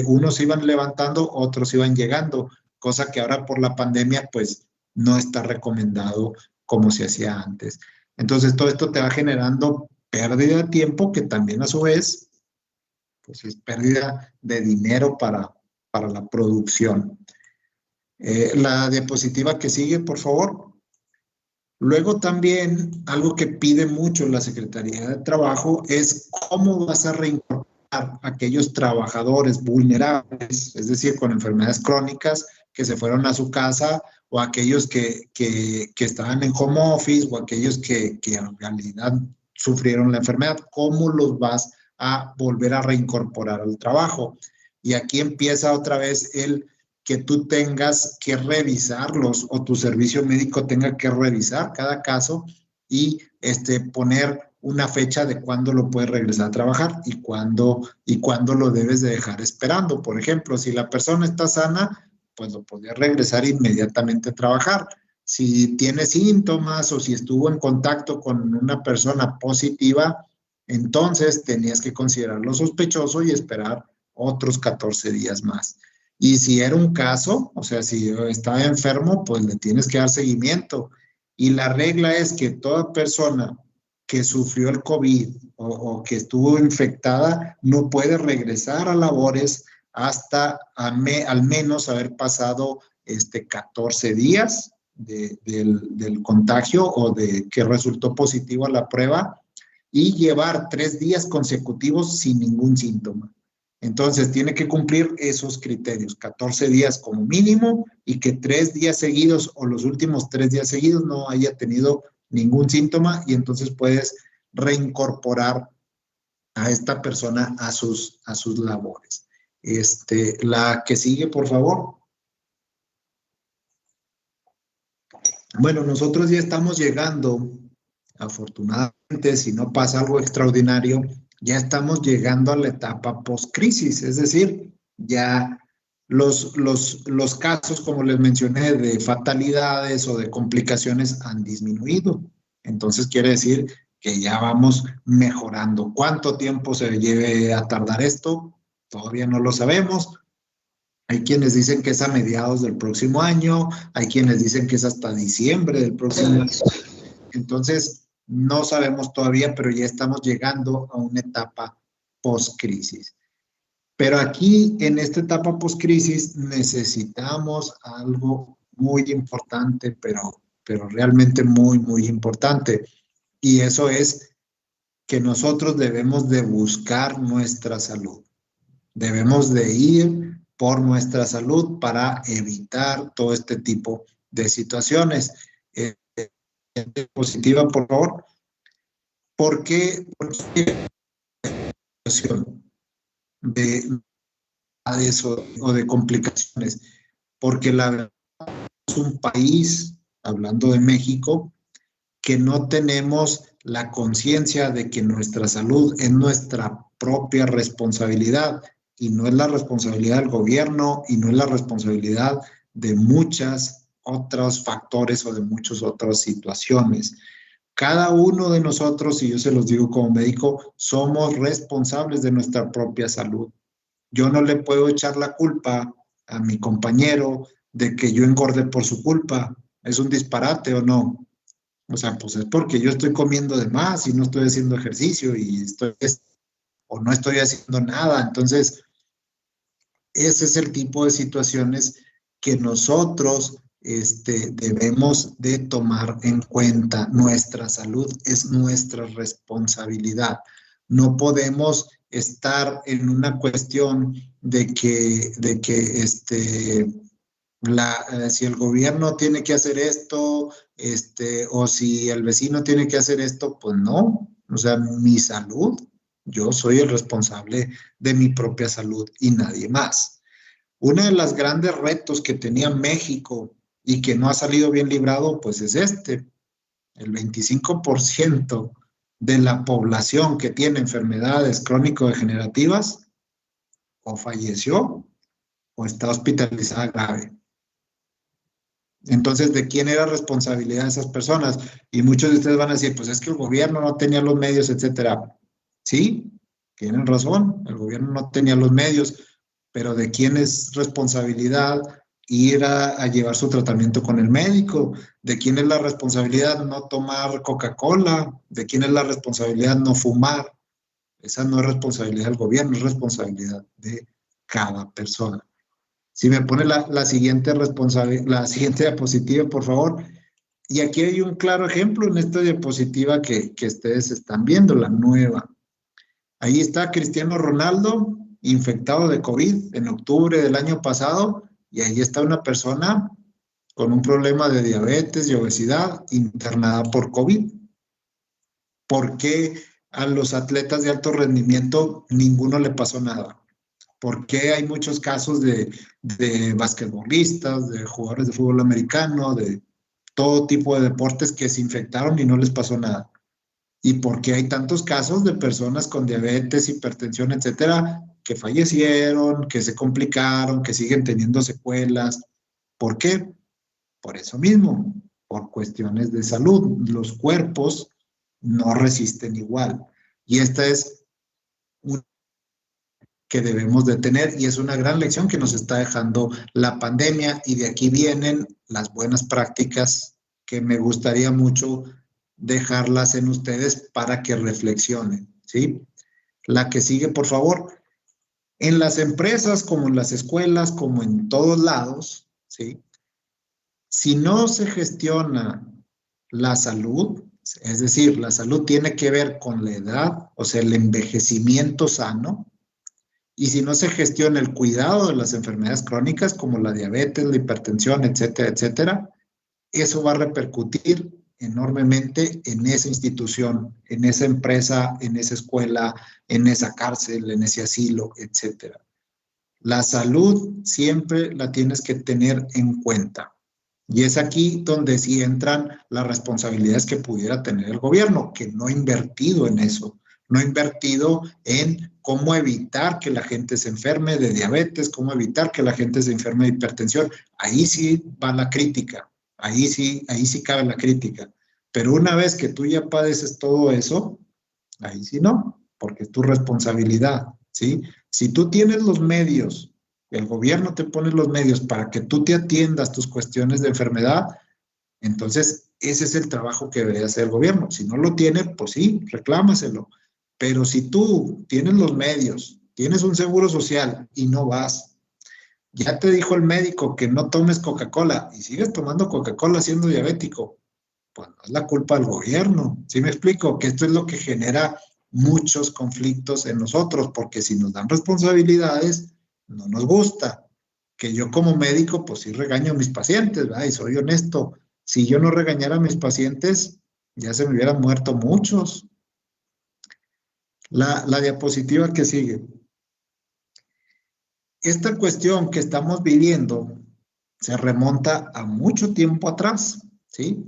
unos iban levantando, otros iban llegando, cosa que ahora por la pandemia pues no está recomendado como se hacía antes. Entonces todo esto te va generando pérdida de tiempo que también a su vez pues es pérdida de dinero para la producción. La diapositiva que sigue, por favor. Luego también, algo que pide mucho la Secretaría de Trabajo es cómo vas a reincorporar a aquellos trabajadores vulnerables, es decir, con enfermedades crónicas que se fueron a su casa, o aquellos que estaban en home office, o aquellos que en realidad sufrieron la enfermedad. ¿Cómo los vas a volver a reincorporar al trabajo? Y aquí empieza otra vez el que tú tengas que revisarlos o tu servicio médico tenga que revisar cada caso y poner una fecha de cuándo lo puedes regresar a trabajar y cuándo lo debes de dejar esperando. Por ejemplo, si la persona está sana, pues lo podrías regresar inmediatamente a trabajar. Si tiene síntomas o si estuvo en contacto con una persona positiva, entonces tenías que considerarlo sospechoso y esperar otros 14 días más. Y si era un caso, o sea, si estaba enfermo, pues le tienes que dar seguimiento. Y la regla es que toda persona que sufrió el COVID o que estuvo infectada no puede regresar a labores hasta al menos haber pasado 14 días del contagio o de que resultó positivo a la prueba y llevar 3 días consecutivos sin ningún síntoma. Entonces, tiene que cumplir esos criterios, 14 días como mínimo y que 3 días seguidos o los últimos 3 días seguidos no haya tenido ningún síntoma y entonces puedes reincorporar a esta persona a sus labores. La que sigue, por favor. Bueno, nosotros ya estamos llegando, afortunadamente, si no pasa algo extraordinario, ya estamos llegando a la etapa post-crisis, es decir, ya los casos, como les mencioné, de fatalidades o de complicaciones han disminuido. Entonces, quiere decir que ya vamos mejorando. ¿Cuánto tiempo se lleve a tardar esto? Todavía no lo sabemos. Hay quienes dicen que es a mediados del próximo año, hay quienes dicen que es hasta diciembre del próximo año. Entonces, no sabemos todavía, pero ya estamos llegando a una etapa post-crisis. Pero aquí, en esta etapa post-crisis, necesitamos algo muy importante, pero realmente muy, muy importante. Y eso es que nosotros debemos de buscar nuestra salud. Debemos de ir por nuestra salud para evitar todo este tipo de situaciones. Positiva, por favor. ¿Por qué de eso o de complicaciones? Porque la verdad es un país, hablando de México, que no tenemos la conciencia de que nuestra salud es nuestra propia responsabilidad y no es la responsabilidad del gobierno y no es la responsabilidad de muchos otros factores o de muchas otras situaciones. Cada uno de nosotros, y yo se los digo como médico, somos responsables de nuestra propia salud. Yo no le puedo echar la culpa a mi compañero de que yo engorde por su culpa. ¿Es un disparate o no? O sea, pues es porque yo estoy comiendo de más y no estoy haciendo ejercicio y o no estoy haciendo nada. Entonces, ese es el tipo de situaciones que nosotros debemos de tomar en cuenta. Nuestra salud es nuestra responsabilidad. No podemos estar en una cuestión de que si el gobierno tiene que hacer esto, o si el vecino tiene que hacer esto, pues no. O sea, mi salud, yo soy el responsable de mi propia salud y nadie más. Uno de los grandes retos que tenía México y que no ha salido bien librado, pues es el 25% de la población que tiene enfermedades crónico-degenerativas o falleció o está hospitalizada grave. Entonces, ¿de quién era responsabilidad de esas personas? Y muchos de ustedes van a decir, pues es que el gobierno no tenía los medios, etcétera. Sí, tienen razón, el gobierno no tenía los medios, pero ¿de quién es responsabilidad ir a llevar su tratamiento con el médico? ¿De quién es la responsabilidad no tomar Coca-Cola? ¿De quién es la responsabilidad no fumar? Esa no es responsabilidad del gobierno, es responsabilidad de cada persona. Si me pone la siguiente diapositiva, por favor. Y aquí hay un claro ejemplo en esta diapositiva que ustedes están viendo, la nueva. Ahí está Cristiano Ronaldo, infectado de COVID en octubre del año pasado, y ahí está una persona con un problema de diabetes y obesidad internada por COVID. ¿Por qué a los atletas de alto rendimiento ninguno le pasó nada? ¿Por qué hay muchos casos de basquetbolistas, de jugadores de fútbol americano, de todo tipo de deportes que se infectaron y no les pasó nada? ¿Y por qué hay tantos casos de personas con diabetes, hipertensión, etcétera, que fallecieron, que se complicaron, que siguen teniendo secuelas? ¿Por qué? Por eso mismo, por cuestiones de salud. Los cuerpos no resisten igual. Y esta es una que debemos de tener y es una gran lección que nos está dejando la pandemia, y de aquí vienen las buenas prácticas que me gustaría mucho dejarlas en ustedes para que reflexionen, ¿sí? La que sigue, por favor. En las empresas, como en las escuelas, como en todos lados, ¿sí? Si no se gestiona la salud, es decir, la salud tiene que ver con la edad, o sea, el envejecimiento sano, Y si no se gestiona el cuidado de las enfermedades crónicas como la diabetes, la hipertensión, etcétera, etcétera, eso va a repercutir enormemente en esa institución, en esa empresa, en esa escuela, en esa cárcel, en ese asilo, etcétera. La salud siempre la tienes que tener en cuenta. Y es aquí donde sí entran las responsabilidades que pudiera tener el gobierno, que no ha invertido en eso, no ha invertido en cómo evitar que la gente se enferme de diabetes, cómo evitar que la gente se enferme de hipertensión. Ahí sí va la crítica, ahí sí cabe la crítica. Pero una vez que tú ya padeces todo eso, ahí sí no, porque es tu responsabilidad, ¿sí? Si tú tienes los medios, el gobierno te pone los medios para que tú te atiendas tus cuestiones de enfermedad, entonces ese es el trabajo que debería hacer el gobierno. Si no lo tiene, pues sí, reclámaselo. Pero si tú tienes los medios, tienes un seguro social y no vas, ya te dijo el médico que no tomes Coca-Cola y sigues tomando Coca-Cola siendo diabético, pues no es la culpa del gobierno. ¿Sí me explico? Que esto es lo que genera muchos conflictos en nosotros, porque si nos dan responsabilidades, no nos gusta. Que yo como médico, pues sí regaño a mis pacientes, ¿verdad? Y soy honesto. Si yo no regañara a mis pacientes, ya se me hubieran muerto muchos. La diapositiva que sigue. Esta cuestión que estamos viviendo se remonta a mucho tiempo atrás, ¿sí?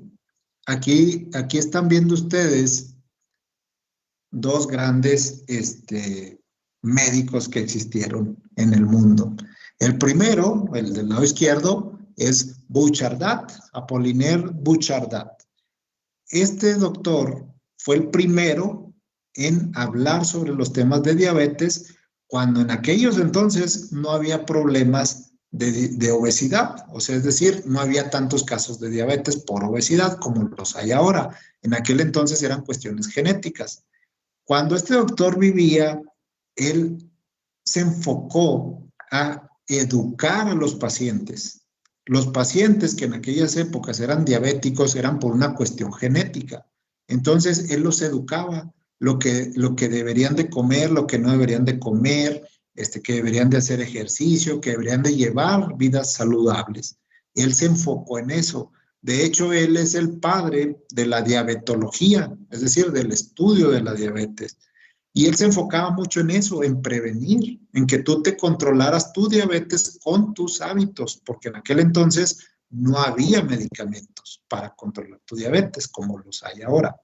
Aquí están viendo ustedes dos grandes médicos que existieron en el mundo. El primero, el del lado izquierdo, es Bouchardat, Apollinaire Bouchardat. Este doctor fue el primero en hablar sobre los temas de diabetes cuando en aquellos entonces no había problemas de obesidad, o sea, es decir, no había tantos casos de diabetes por obesidad como los hay ahora. En aquel entonces eran cuestiones genéticas. Cuando este doctor vivía, él se enfocó a educar a los pacientes. Los pacientes que en aquellas épocas eran diabéticos eran por una cuestión genética. Entonces, él los educaba, lo que deberían de comer, lo que no deberían de comer, que deberían de hacer ejercicio, que deberían de llevar vidas saludables. Él se enfocó en eso. De hecho, él es el padre de la diabetología, es decir, del estudio de la diabetes. Y él se enfocaba mucho en eso, en prevenir, en que tú te controlaras tu diabetes con tus hábitos, porque en aquel entonces no había medicamentos para controlar tu diabetes como los hay ahora.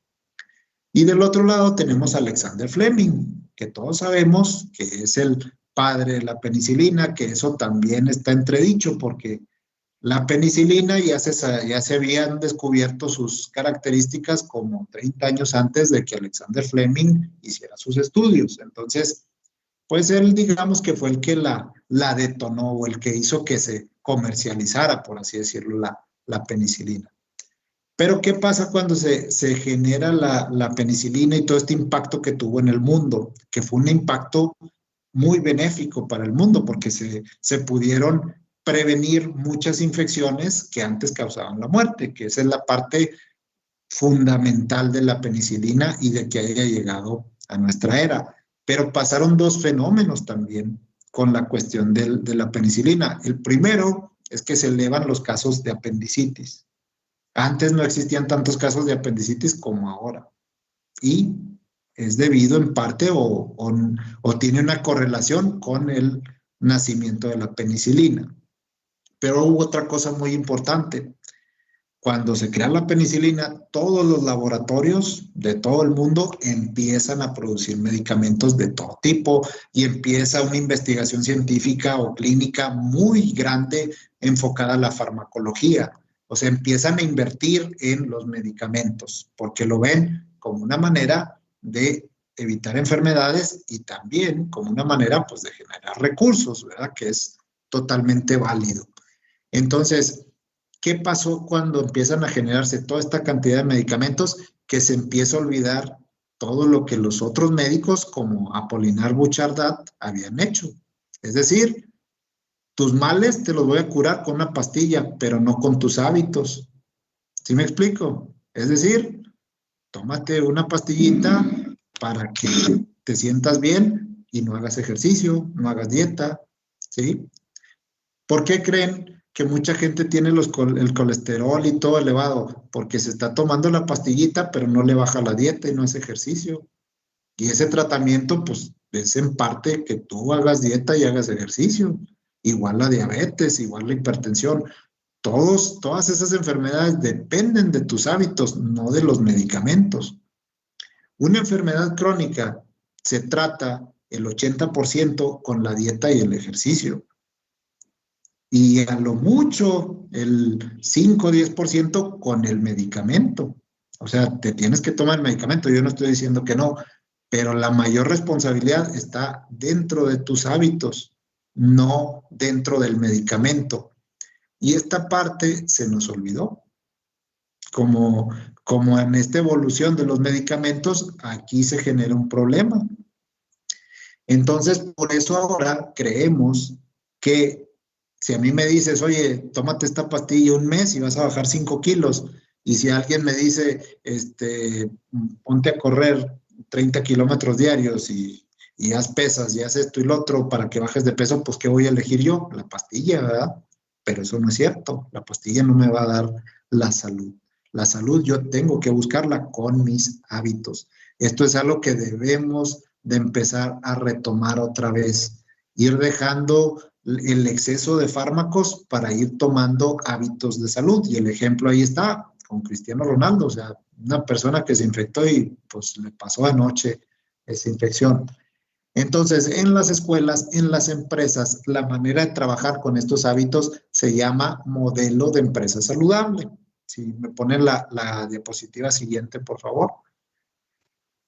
Y del otro lado tenemos a Alexander Fleming, que todos sabemos que es el padre de la penicilina, que eso también está entredicho, porque la penicilina ya se habían descubierto sus características como 30 años antes de que Alexander Fleming hiciera sus estudios. Entonces, pues él digamos que fue el que la detonó o el que hizo que se comercializara, por así decirlo, la penicilina. Pero ¿qué pasa cuando se genera la penicilina y todo este impacto que tuvo en el mundo? Que fue un impacto muy benéfico para el mundo porque se pudieron prevenir muchas infecciones que antes causaban la muerte, que esa es la parte fundamental de la penicilina y de que haya llegado a nuestra era. Pero pasaron dos fenómenos también con la cuestión de la penicilina. El primero es que se elevan los casos de apendicitis. Antes no existían tantos casos de apendicitis como ahora. Y es debido en parte o tiene una correlación con el nacimiento de la penicilina. Pero hubo otra cosa muy importante. Cuando se crea la penicilina, todos los laboratorios de todo el mundo empiezan a producir medicamentos de todo tipo y empieza una investigación científica o clínica muy grande enfocada a la farmacología. O sea, empiezan a invertir en los medicamentos porque lo ven como una manera de evitar enfermedades y también como una manera pues, de generar recursos, ¿verdad? Que es totalmente válido. Entonces, ¿qué pasó cuando empiezan a generarse toda esta cantidad de medicamentos? Que se empieza a olvidar todo lo que los otros médicos como Apollinaire Bouchardat habían hecho. Es decir, tus males te los voy a curar con una pastilla, pero no con tus hábitos. ¿Sí me explico? Es decir, tómate una pastillita para que te sientas bien y no hagas ejercicio, no hagas dieta, ¿sí? ¿Por qué creen que mucha gente tiene el colesterol y todo elevado? Porque se está tomando la pastillita, pero no le baja la dieta y no hace ejercicio. Y ese tratamiento, pues, es en parte que tú hagas dieta y hagas ejercicio. Igual la diabetes, igual la hipertensión. Todas esas enfermedades dependen de tus hábitos, no de los medicamentos. Una enfermedad crónica se trata el 80% con la dieta y el ejercicio. Y a lo mucho el 5 o 10% con el medicamento. O sea, te tienes que tomar el medicamento. Yo no estoy diciendo que no, pero la mayor responsabilidad está dentro de tus hábitos, no dentro del medicamento. Y esta parte se nos olvidó. Como en esta evolución de los medicamentos, aquí se genera un problema. Entonces, por eso ahora creemos que si a mí me dices, oye, tómate esta pastilla un mes y vas a bajar 5 kilos, y si alguien me dice, ponte a correr 30 kilómetros diarios y haz pesas y haz esto y lo otro para que bajes de peso, pues ¿qué voy a elegir yo? La pastilla, ¿verdad? Pero eso no es cierto. La pastilla no me va a dar la salud. La salud yo tengo que buscarla con mis hábitos. Esto es algo que debemos de empezar a retomar otra vez. Ir dejando el exceso de fármacos para ir tomando hábitos de salud. Y el ejemplo ahí está, con Cristiano Ronaldo. O sea, una persona que se infectó y pues le pasó anoche esa infección. Entonces, en las escuelas, en las empresas, la manera de trabajar con estos hábitos se llama modelo de empresa saludable. Si me ponen la diapositiva siguiente, por favor.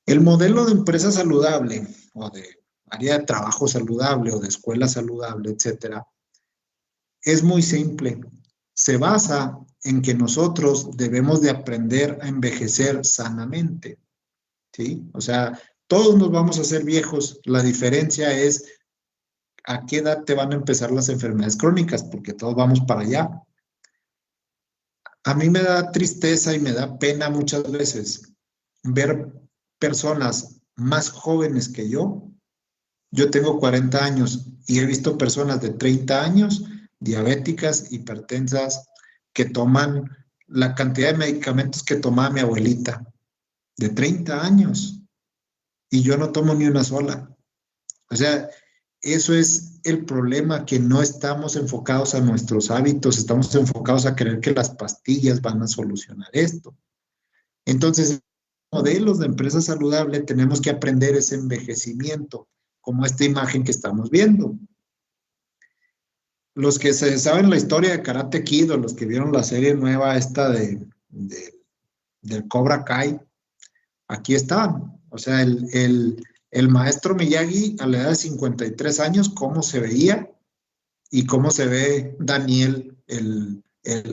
El modelo de empresa saludable o de área de trabajo saludable o de escuela saludable, etcétera, es muy simple. Se basa en que nosotros debemos de aprender a envejecer sanamente, ¿sí? O sea, todos nos vamos a hacer viejos. La diferencia es a qué edad te van a empezar las enfermedades crónicas, porque todos vamos para allá. A mí me da tristeza y me da pena muchas veces ver personas más jóvenes que yo. Yo tengo 40 años y he visto personas de 30 años, diabéticas, hipertensas, que toman la cantidad de medicamentos que tomaba mi abuelita, de 30 años. Y yo no tomo ni una sola. O sea, eso es el problema, que no estamos enfocados a nuestros hábitos, estamos enfocados a creer que las pastillas van a solucionar esto. Entonces, modelos de empresa saludable tenemos que aprender ese envejecimiento, como esta imagen que estamos viendo. Los que se saben la historia de Karate Kid, o los que vieron la serie nueva esta del Cobra Kai, aquí están. O sea, el maestro Miyagi a la edad de 53 años, cómo se veía y cómo se ve Daniel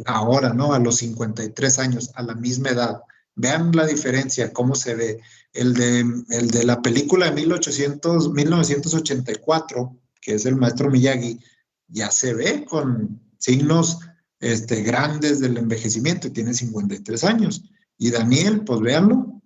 ahora, ¿no? A los 53 años, a la misma edad. Vean la diferencia, cómo se ve. El de la película de 1984, que es el maestro Miyagi, ya se ve con signos grandes del envejecimiento y tiene 53 años. Y Daniel, pues véanlo,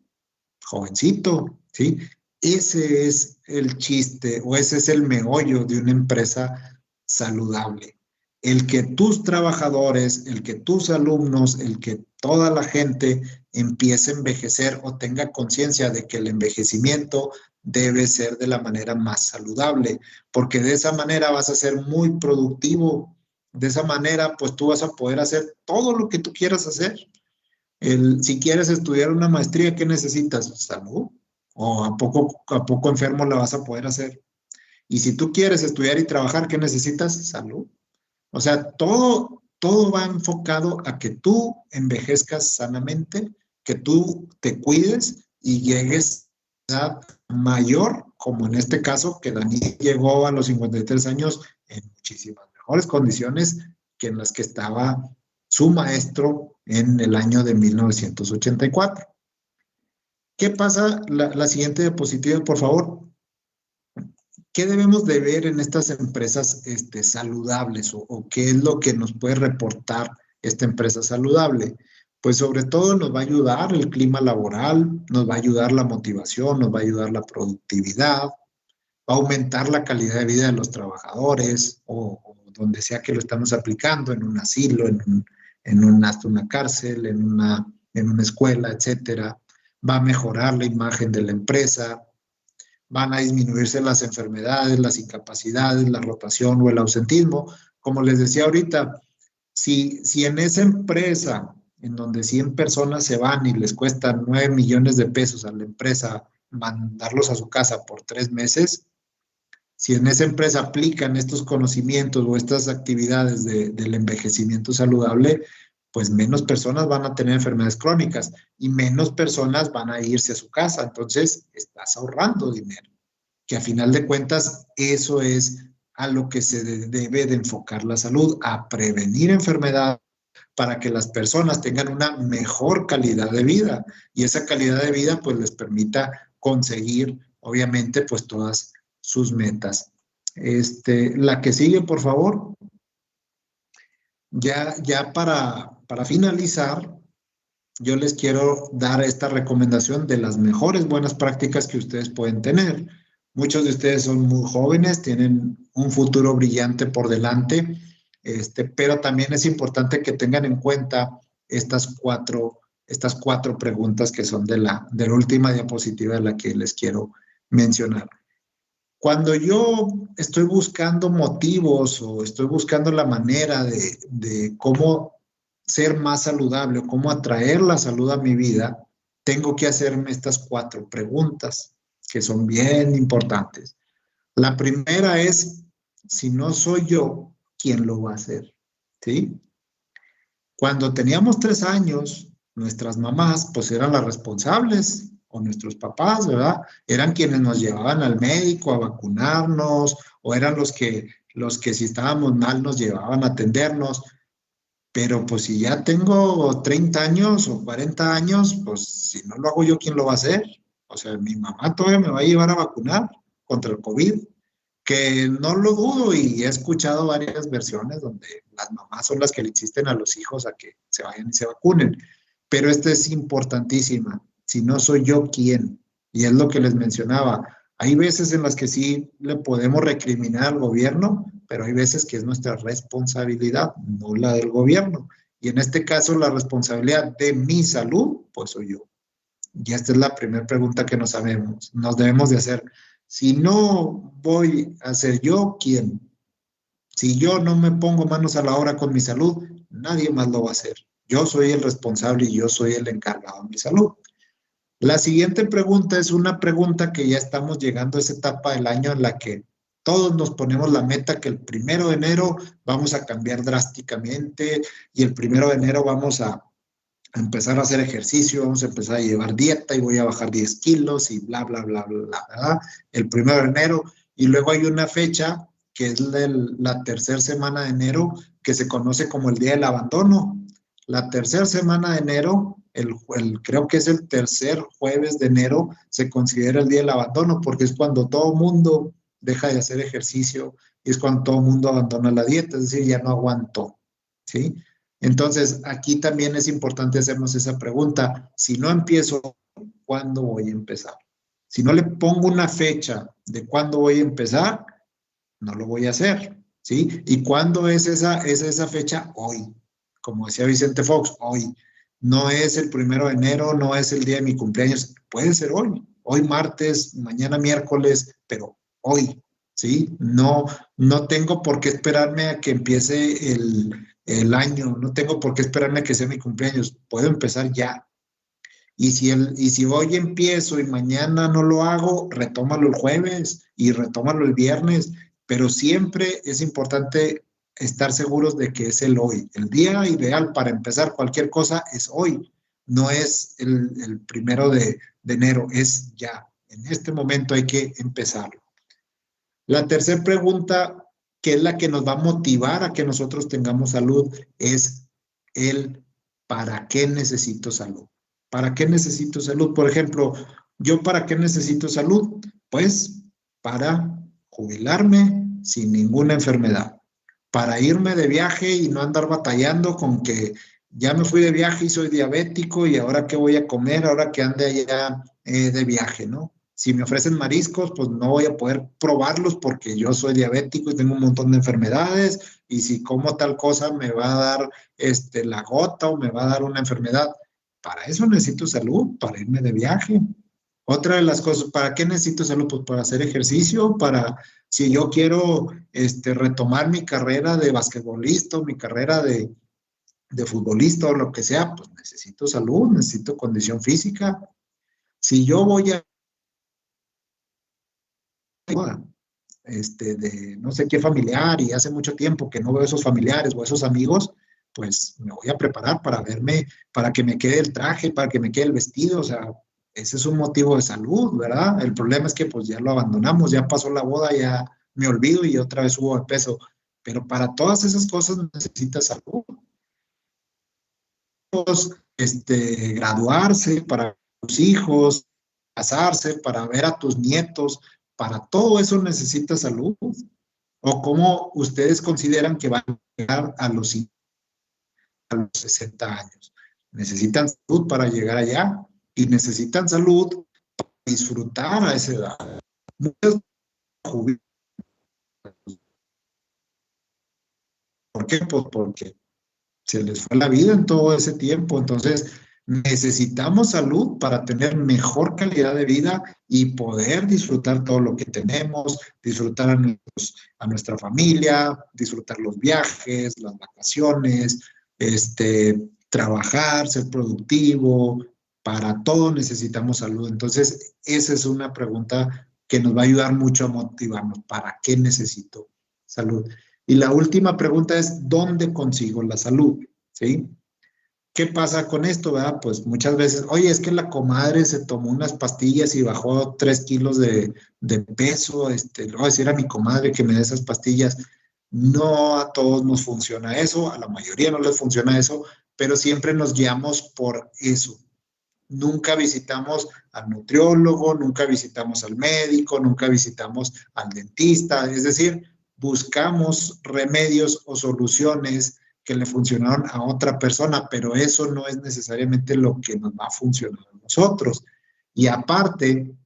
jovencito, ¿sí? Ese es el chiste, o ese es el meollo de una empresa saludable. El que tus trabajadores, el que tus alumnos, el que toda la gente empiece a envejecer o tenga conciencia de que el envejecimiento debe ser de la manera más saludable, porque de esa manera vas a ser muy productivo. De esa manera, pues tú vas a poder hacer todo lo que tú quieras hacer. Si quieres estudiar una maestría, ¿qué necesitas? Salud. ¿O a poco enfermo la vas a poder hacer? Y si tú quieres estudiar y trabajar, ¿qué necesitas? Salud. O sea, todo va enfocado a que tú envejezcas sanamente, que tú te cuides y llegues a una edad mayor, como en este caso, que Daniel llegó a los 53 años en muchísimas mejores condiciones que en las que estaba su maestro en el año de 1984. ¿Qué pasa? La siguiente diapositiva, por favor. ¿Qué debemos de ver en estas empresas saludables o qué es lo que nos puede reportar esta empresa saludable? Pues sobre todo nos va a ayudar el clima laboral, nos va a ayudar la motivación, nos va a ayudar la productividad, va a aumentar la calidad de vida de los trabajadores o donde sea que lo estamos aplicando, en un asilo, hasta una cárcel, en una escuela, etcétera. Va a mejorar la imagen de la empresa, van a disminuirse las enfermedades, las incapacidades, la rotación o el ausentismo. Como les decía ahorita, si en esa empresa en donde 100 personas se van y les cuesta 9 millones de pesos a la empresa mandarlos a su casa por 3 meses, si en esa empresa aplican estos conocimientos o estas actividades del envejecimiento saludable, pues menos personas van a tener enfermedades crónicas y menos personas van a irse a su casa. Entonces, estás ahorrando dinero, que a final de cuentas eso es a lo que se debe de enfocar la salud, a prevenir enfermedades para que las personas tengan una mejor calidad de vida y esa calidad de vida pues les permita conseguir, obviamente, pues todas sus metas. La que sigue, por favor. Ya para finalizar, yo les quiero dar esta recomendación de las mejores buenas prácticas que ustedes pueden tener. Muchos de ustedes son muy jóvenes, tienen un futuro brillante por delante, pero también es importante que tengan en cuenta estas cuatro preguntas que son de la última diapositiva de la que les quiero mencionar. Cuando yo estoy buscando motivos o estoy buscando la manera de cómo ser más saludable o cómo atraer la salud a mi vida, tengo que hacerme estas 4 preguntas que son bien importantes. La primera es, si no soy yo, ¿quién lo va a hacer? ¿Sí? Cuando teníamos 3 años, nuestras mamás pues eran las responsables, o nuestros papás, ¿verdad? Eran quienes nos llevaban al médico a vacunarnos, o eran los que si estábamos mal nos llevaban a atendernos. Pero pues si ya tengo 30 años o 40 años, pues si no lo hago yo, ¿quién lo va a hacer? O sea, mi mamá todavía me va a llevar a vacunar contra el COVID, que no lo dudo y he escuchado varias versiones donde las mamás son las que le insisten a los hijos a que se vayan y se vacunen. Pero esta es importantísima. Si no soy yo, ¿quién? Y es lo que les mencionaba. Hay veces en las que sí le podemos recriminar al gobierno, pero hay veces que es nuestra responsabilidad, no la del gobierno. Y en este caso, la responsabilidad de mi salud, pues soy yo. Y esta es la primera pregunta que nos debemos de hacer. Si no voy a ser yo, ¿quién? Si yo no me pongo manos a la obra con mi salud, nadie más lo va a hacer. Yo soy el responsable y yo soy el encargado de mi salud. La siguiente pregunta es una pregunta que ya estamos llegando a esa etapa del año en la que todos nos ponemos la meta que el 1 de enero vamos a cambiar drásticamente y el 1 de enero vamos a empezar a hacer ejercicio, vamos a empezar a llevar dieta y voy a bajar 10 kilos y bla, bla, bla, bla, bla, ¿verdad? El 1 de enero. Y luego hay una fecha que es la tercera semana de enero que se conoce como el Día del Abandono. La tercera semana de enero, creo que es el tercer jueves de enero, se considera el Día del Abandono porque es cuando todo mundo deja de hacer ejercicio y es cuando todo mundo abandona la dieta, es decir, ya no aguantó, ¿sí? Entonces, aquí también es importante hacernos esa pregunta. Si no empiezo, ¿cuándo voy a empezar? Si no le pongo una fecha de cuándo voy a empezar, no lo voy a hacer, ¿sí? ¿Y cuándo es esa fecha? Hoy. Como decía Vicente Fox, hoy. No es el 1 de enero, no es el día de mi cumpleaños. Puede ser hoy martes, mañana miércoles, pero hoy, ¿sí? No tengo por qué esperarme a que empiece el año, no tengo por qué esperarme a que sea mi cumpleaños. Puedo empezar ya. Y si hoy empiezo y mañana no lo hago, retómalo el jueves y retómalo el viernes. Pero siempre es importante estar seguros de que es el hoy. El día ideal para empezar cualquier cosa es hoy. No es el 1 de enero, es ya. En este momento hay que empezarlo. La tercera pregunta, que es la que nos va a motivar a que nosotros tengamos salud, es el ¿para qué necesito salud? ¿Para qué necesito salud? Por ejemplo, ¿yo para qué necesito salud? Pues para jubilarme sin ninguna enfermedad, para irme de viaje y no andar batallando con que ya me fui de viaje y soy diabético y ahora qué voy a comer, ahora que ande allá de viaje, ¿no? Si me ofrecen mariscos, pues no voy a poder probarlos porque yo soy diabético y tengo un montón de enfermedades, y si como tal cosa me va a dar la gota o me va a dar una enfermedad. Para eso necesito salud, para irme de viaje. Otra de las cosas, ¿para qué necesito salud? Pues para hacer ejercicio, para si yo quiero retomar mi carrera de basquetbolista, mi carrera de futbolista o lo que sea, pues necesito salud, necesito condición física. Si yo voy a de no sé qué familiar y hace mucho tiempo que no veo esos familiares o esos amigos, pues me voy a preparar para verme, para que me quede el traje, para que me quede el vestido, o sea, ese es un motivo de salud, ¿verdad? El problema es que pues ya lo abandonamos, ya pasó la boda, ya me olvido y otra vez subo de peso, pero para todas esas cosas necesitas salud. Graduarse para tus hijos, casarse, para ver a tus nietos, para todo eso necesitas salud. ¿O cómo ustedes consideran que van a llegar a los 60 años? Necesitan salud para llegar allá y necesitan salud para disfrutar a esa edad. Muchos jubilan. ¿Por qué? Pues porque se les fue la vida en todo ese tiempo. Entonces, necesitamos salud para tener mejor calidad de vida y poder disfrutar todo lo que tenemos, disfrutar a nuestra familia, disfrutar los viajes, las vacaciones, trabajar, ser productivo. Para todo necesitamos salud. Entonces, esa es una pregunta que nos va a ayudar mucho a motivarnos. ¿Para qué necesito salud? Y la última pregunta es, ¿dónde consigo la salud? ¿Sí? ¿Qué pasa con esto, verdad? Pues muchas veces, oye, es que la comadre se tomó unas pastillas y bajó 3 kilos de peso, le voy a decir a mi comadre que me dé esas pastillas. No a todos nos funciona eso, a la mayoría no les funciona eso, pero siempre nos guiamos por eso. Nunca visitamos al nutriólogo, nunca visitamos al médico, nunca visitamos al dentista, es decir, buscamos remedios o soluciones que le funcionaron a otra persona, pero eso no es necesariamente lo que nos va a funcionar a nosotros. Y aparte,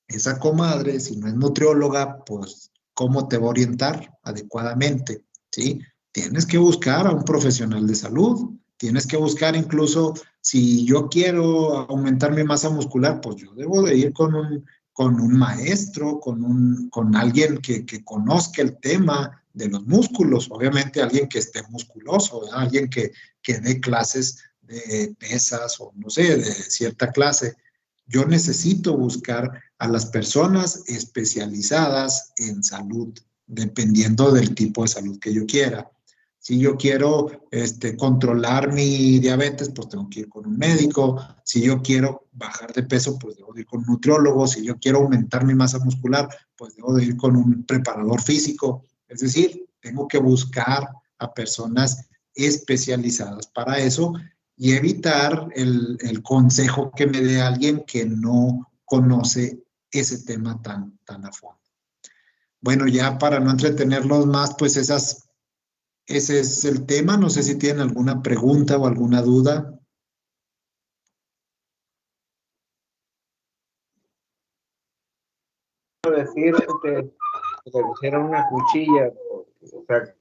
esa comadre, si no es nutrióloga, pues, ¿cómo te va a orientar adecuadamente? ¿Sí? Tienes que buscar a un profesional de salud, tienes que buscar incluso, si yo quiero aumentar mi masa muscular, pues yo debo de ir con un maestro, con alguien que conozca el tema de los músculos, obviamente alguien que esté musculoso, ¿verdad? Alguien que dé clases de pesas o no sé, de cierta clase. Yo necesito buscar a las personas especializadas en salud, dependiendo del tipo de salud que yo quiera. Si yo quiero controlar mi diabetes, pues tengo que ir con un médico. Si yo quiero bajar de peso, pues debo de ir con un nutriólogo. Si yo quiero aumentar mi masa muscular, pues debo de ir con un preparador físico. Es decir, tengo que buscar a personas especializadas para eso y evitar el consejo que me dé alguien que no conoce ese tema tan a fondo. Bueno, ya para no entretenerlos más, pues ese es el tema. No sé si tienen alguna pregunta o alguna duda. Decir que le pusieron una cuchilla, o sea,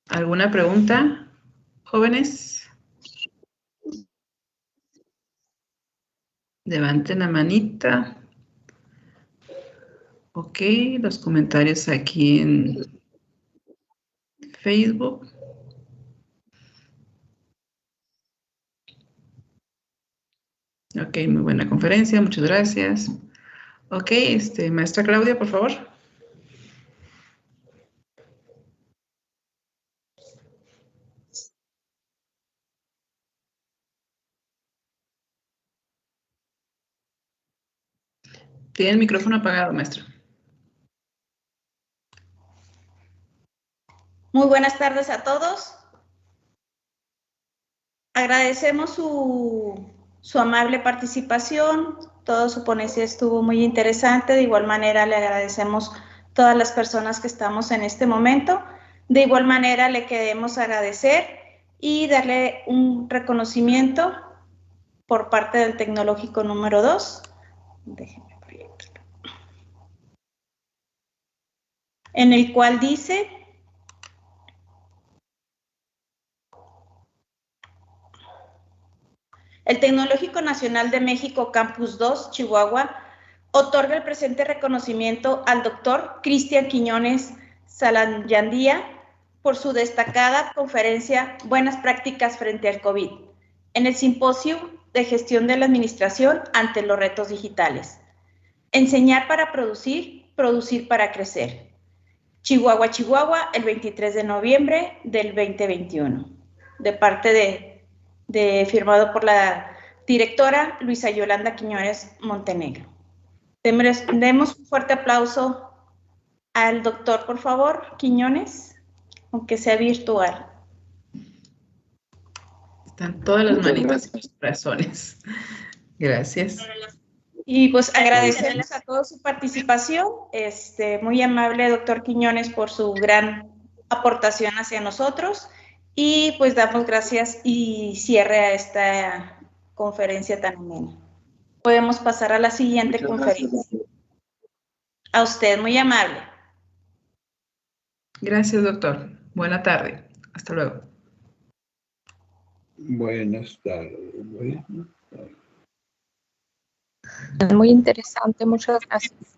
¿Alguna pregunta, jóvenes? Levanten la manita. Ok, los comentarios aquí en Facebook. Ok, muy buena conferencia, muchas gracias. Ok, maestra Claudia, por favor. Tiene el micrófono apagado, maestra. Muy buenas tardes a todos. Agradecemos su amable participación. Toda su ponencia estuvo muy interesante. De igual manera, le agradecemos todas las personas que estamos en este momento. De igual manera, le queremos agradecer y darle un reconocimiento por parte del Tecnológico número 2. Déjenme proyectarlo. En el cual dice: el Tecnológico Nacional de México Campus 2, Chihuahua, otorga el presente reconocimiento al doctor Cristian Quiñones Salayandía por su destacada conferencia Buenas Prácticas frente al COVID en el Simposio de Gestión de la Administración ante los Retos Digitales. Enseñar para producir, producir para crecer. Chihuahua, Chihuahua, el 23 de noviembre del 2021. De parte firmado por la directora Luisa Yolanda Quiñones Montenegro. Demos un fuerte aplauso al doctor, por favor, Quiñones, aunque sea virtual. Están todas las manitas y los corazones. Gracias. Y pues agradecerles a todos su participación. Muy amable, doctor Quiñones, por su gran aportación hacia nosotros. Y pues damos gracias y cierre a esta conferencia tan amena. Podemos pasar a la siguiente conferencia. A usted, muy amable. Gracias, doctor. Buena tarde. Hasta luego. Buenas tardes. Muy interesante, muchas gracias.